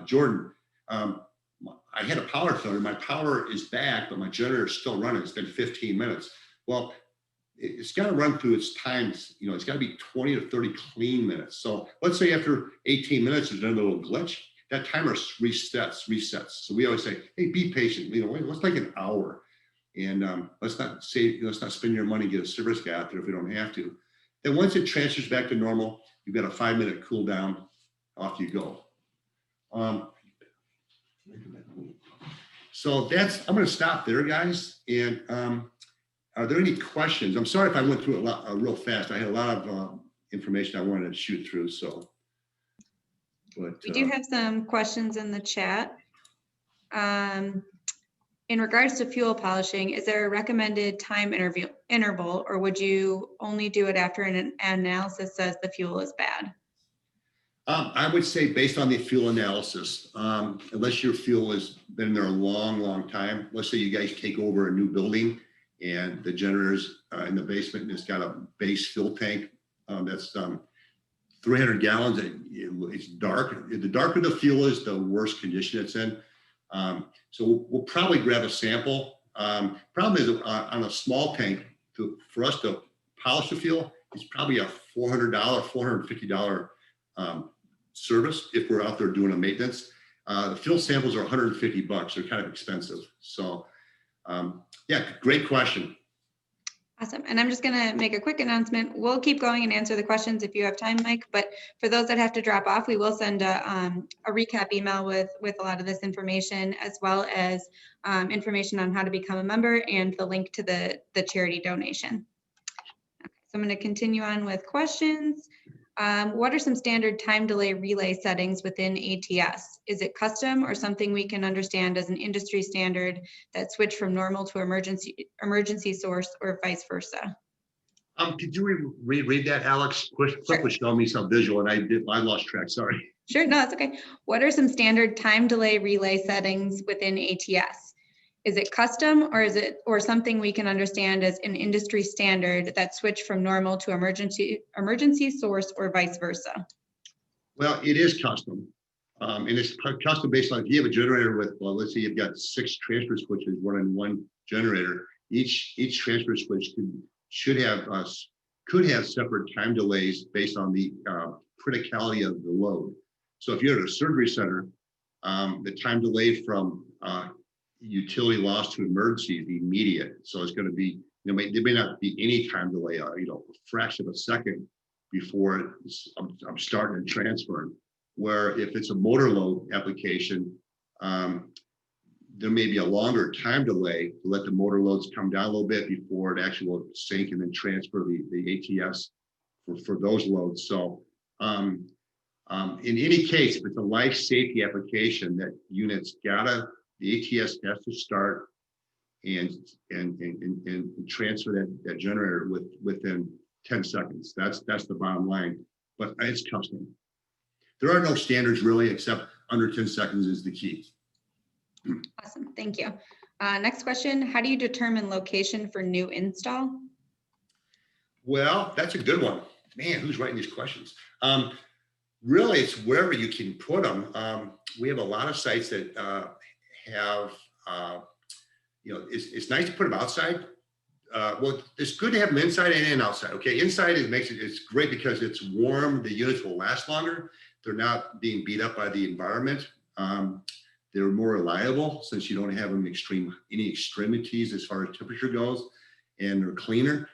Jordan, I had a power failure. My power is back, but my generator is still running. It's been 15 minutes. Well, it's got to run through its times. You know, it's got to be 20 to 30 clean minutes. So let's say after 18 minutes, there's another little glitch. That timer resets. So we always say, hey, be patient. You know, let's take an hour. And let's not spend your money, get a service guy out there if we don't have to. Then once it transfers back to normal, you've got a 5-minute cool down, off you go. So I'm going to stop there, guys. And are there any questions? I'm sorry if I went through it real fast. I had a lot of information I wanted to shoot through. So, but We do have some questions in the chat. In regards to fuel polishing, is there a recommended time interval, or would you only do it after an analysis says the fuel is bad? I would say based on the fuel analysis, unless your fuel has been there a long, long time. Let's say you guys take over a new building and the generator's in the basement and it's got a base fuel tank that's 300 gallons. It's dark. The darker the fuel is, the worse condition it's in. So we'll probably grab a sample. Problem is on a small tank, for us to polish the fuel, it's probably a $400, $450 service if we're out there doing a maintenance. The fuel samples are $150. They're kind of expensive. So yeah, great question. Awesome. And I'm just going to make a quick announcement. We'll keep going and answer the questions if you have time, Mike. But for those that have to drop off, we will send a recap email with a lot of this information, as well as information on how to become a member and the link to the charity donation. Okay, so I'm going to continue on with questions. What are some standard time delay relay settings within ATS? Is it custom or something we can understand as an industry standard that switch from normal to emergency source or vice versa? Could you reread that, Alex? Cliff was showing me some visual and I lost track, sorry. Sure, no, that's okay. What are some standard time delay relay settings within ATS? Is it custom or something we can understand as an industry standard that switch from normal to emergency source or vice versa? Well, it is custom. And it's custom based on if you have a generator with, well, let's say you've got 6 transfer switches running one generator. Each transfer switch could have separate time delays based on the criticality of the load. So if you're at a surgery center, the time delay from utility loss to emergency is immediate. So it's going to be, there may not be any time delay, a fraction of a second before I'm starting and transferring. Where if it's a motor load application, there may be a longer time delay to let the motor loads come down a little bit before it actually will sync and then transfer the ATS for those loads. So In any case, if it's a life safety application, that unit's gotta, the ATS has to start and transfer that generator within 10 seconds. That's the bottom line, but it's custom. There are no standards really, except under 10 seconds is the key. Awesome, thank you. Next question, how do you determine location for new install? Well, that's a good one. Man, who's writing these questions? Really, it's wherever you can put them. We have a lot of sites that have, it's nice to put them outside. Well, it's good to have them inside and outside. Okay, inside it's great because it's warm. The units will last longer. They're not being beat up by the environment. They're more reliable since you don't have them any extremities as far as temperature goes, and they're cleaner.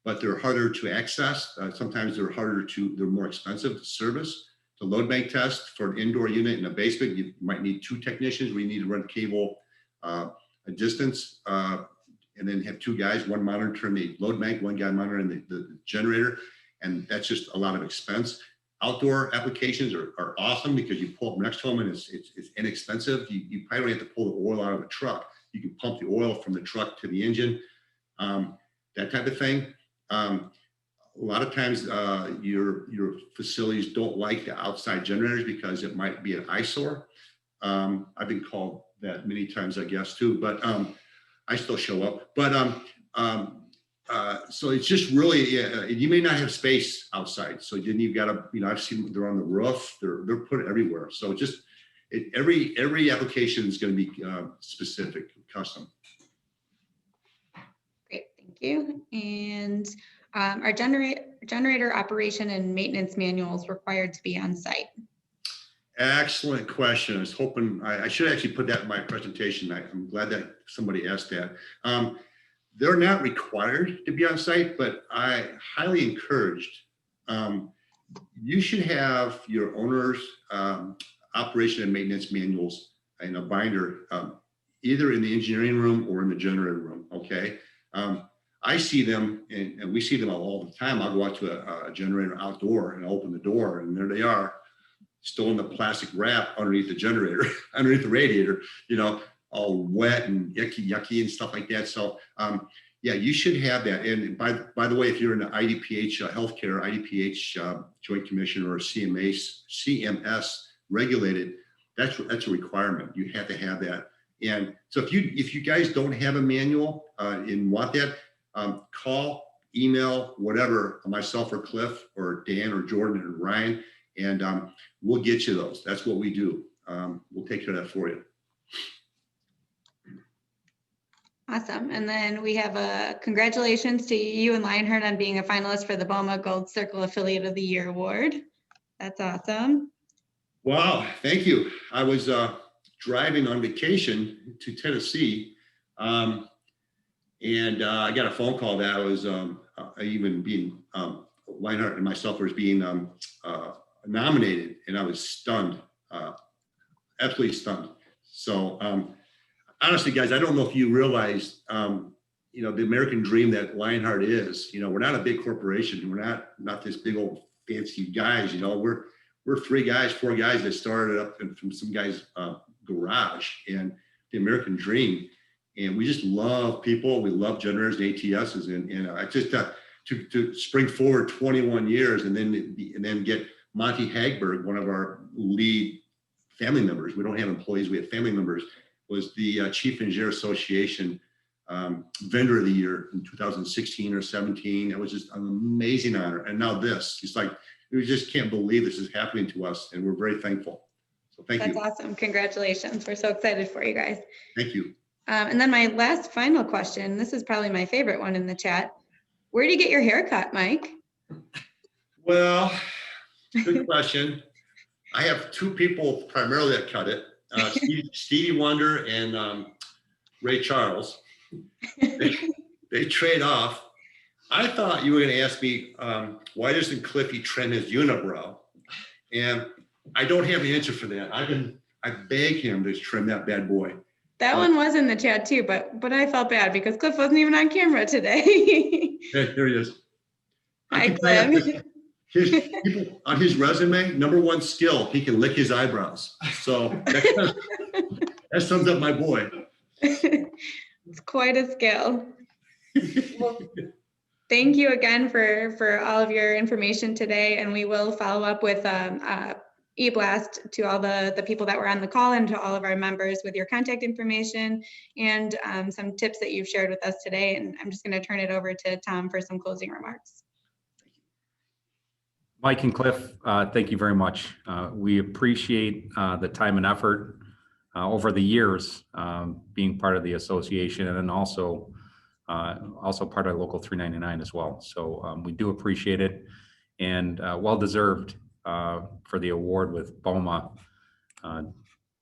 But they're harder to access. Sometimes they're more expensive to service. The load bank test for an indoor unit in a basement, you might need 2 technicians. We need to run cable a distance and then have 2 guys, one monitoring the load bank, one guy monitoring the generator. And that's just a lot of expense. Outdoor applications are awesome because you pull up next to them and it's inexpensive. You probably don't have to pull the oil out of a truck. You can pump the oil from the truck to the engine, that type of thing. A lot of times your facilities don't like the outside generators because it might be an eyesore. I've been called that many times, I guess, too, but I still show up. But so it's just really, you may not have space outside. So then you've got to, I've seen they're on the roof, they're put everywhere. So just every application is going to be specific, custom. Great, thank you. And are generator operation and maintenance manuals required to be on site? Excellent question. I was hoping I should actually put that in my presentation. I'm glad that somebody asked that. They're not required to be on site, but I highly encouraged. You should have your owner's operation and maintenance manuals in a binder, either in the engineering room or in the generator room. Okay. I see them, and we see them all the time. I'll go out to a generator outdoor and open the door, and there they are, still in the plastic wrap underneath the generator, underneath the radiator, all wet and yucky and stuff like that. So yeah, you should have that. And by the way, if you're in the IDPH healthcare, IDPH Joint Commission or CMS regulated, that's a requirement. You have to have that. And so if you guys don't have a manual and want that, call, email, whatever, myself or Cliff or Dan or Jordan or Ryan, and we'll get you those. That's what we do. We'll take care of that for you. Awesome. And then we have a congratulations to you and Lionheart on being a finalist for the BOMA Gold Circle Affiliate of the Year Award. That's awesome. Wow, thank you. I was driving on vacation to Tennessee, and I got a phone call that I was even being, Lionheart and myself was being nominated, and I was stunned, absolutely stunned. So honestly, guys, I don't know if you realize, the American dream that Lionheart is. We're not a big corporation. We're not this big old fancy guys. We're 4 guys that started up from some guy's garage, and the American dream. And we just love people. We love generators and ATSs, and I just to spring forward 21 years, and then get Monty Hagberg, one of our lead family members. We don't have employees. We have family members. Was the Chief Engineer Association Vendor of the Year in 2016 or 17. It was just an amazing honor. And now this, it's like, we just can't believe this is happening to us, and we're very thankful. So thank you. That's awesome. Congratulations. We're so excited for you guys. Thank you. And then my last final question, this is probably my favorite one in the chat. Where do you get your hair cut, Mike? Well, good question. I have 2 people primarily that cut it. Stevie Wonder and Ray Charles. They trade off. I thought you were going to ask me, why doesn't Cliffy trim his unibrow? And I don't have the answer for that. I beg him to trim that bad boy. That one was in the chat too, but I felt bad because Cliff wasn't even on camera today. There he is. Hi, Cliff. People on his resume, #1 skill, he can lick his eyebrows. So that sums up my boy. It's quite a skill. Well, thank you again for all of your information today, and we will follow up with e-blast to all the people that were on the call and to all of our members with your contact information and some tips that you've shared with us today. And I'm just going to turn it over to Tom for some closing remarks. Mike and Cliff, thank you very much. We appreciate the time and effort over the years being part of the association, and then also part of Local 399 as well. So we do appreciate it, and well-deserved for the award with BOMA.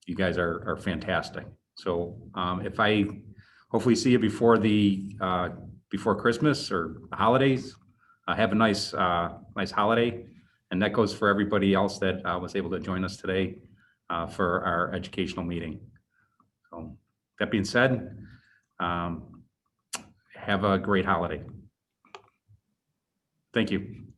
You guys are fantastic. So if I hopefully see you before Christmas or the holidays, have a nice holiday. And that goes for everybody else that was able to join us today for our educational meeting. So that being said, have a great holiday. Thank you.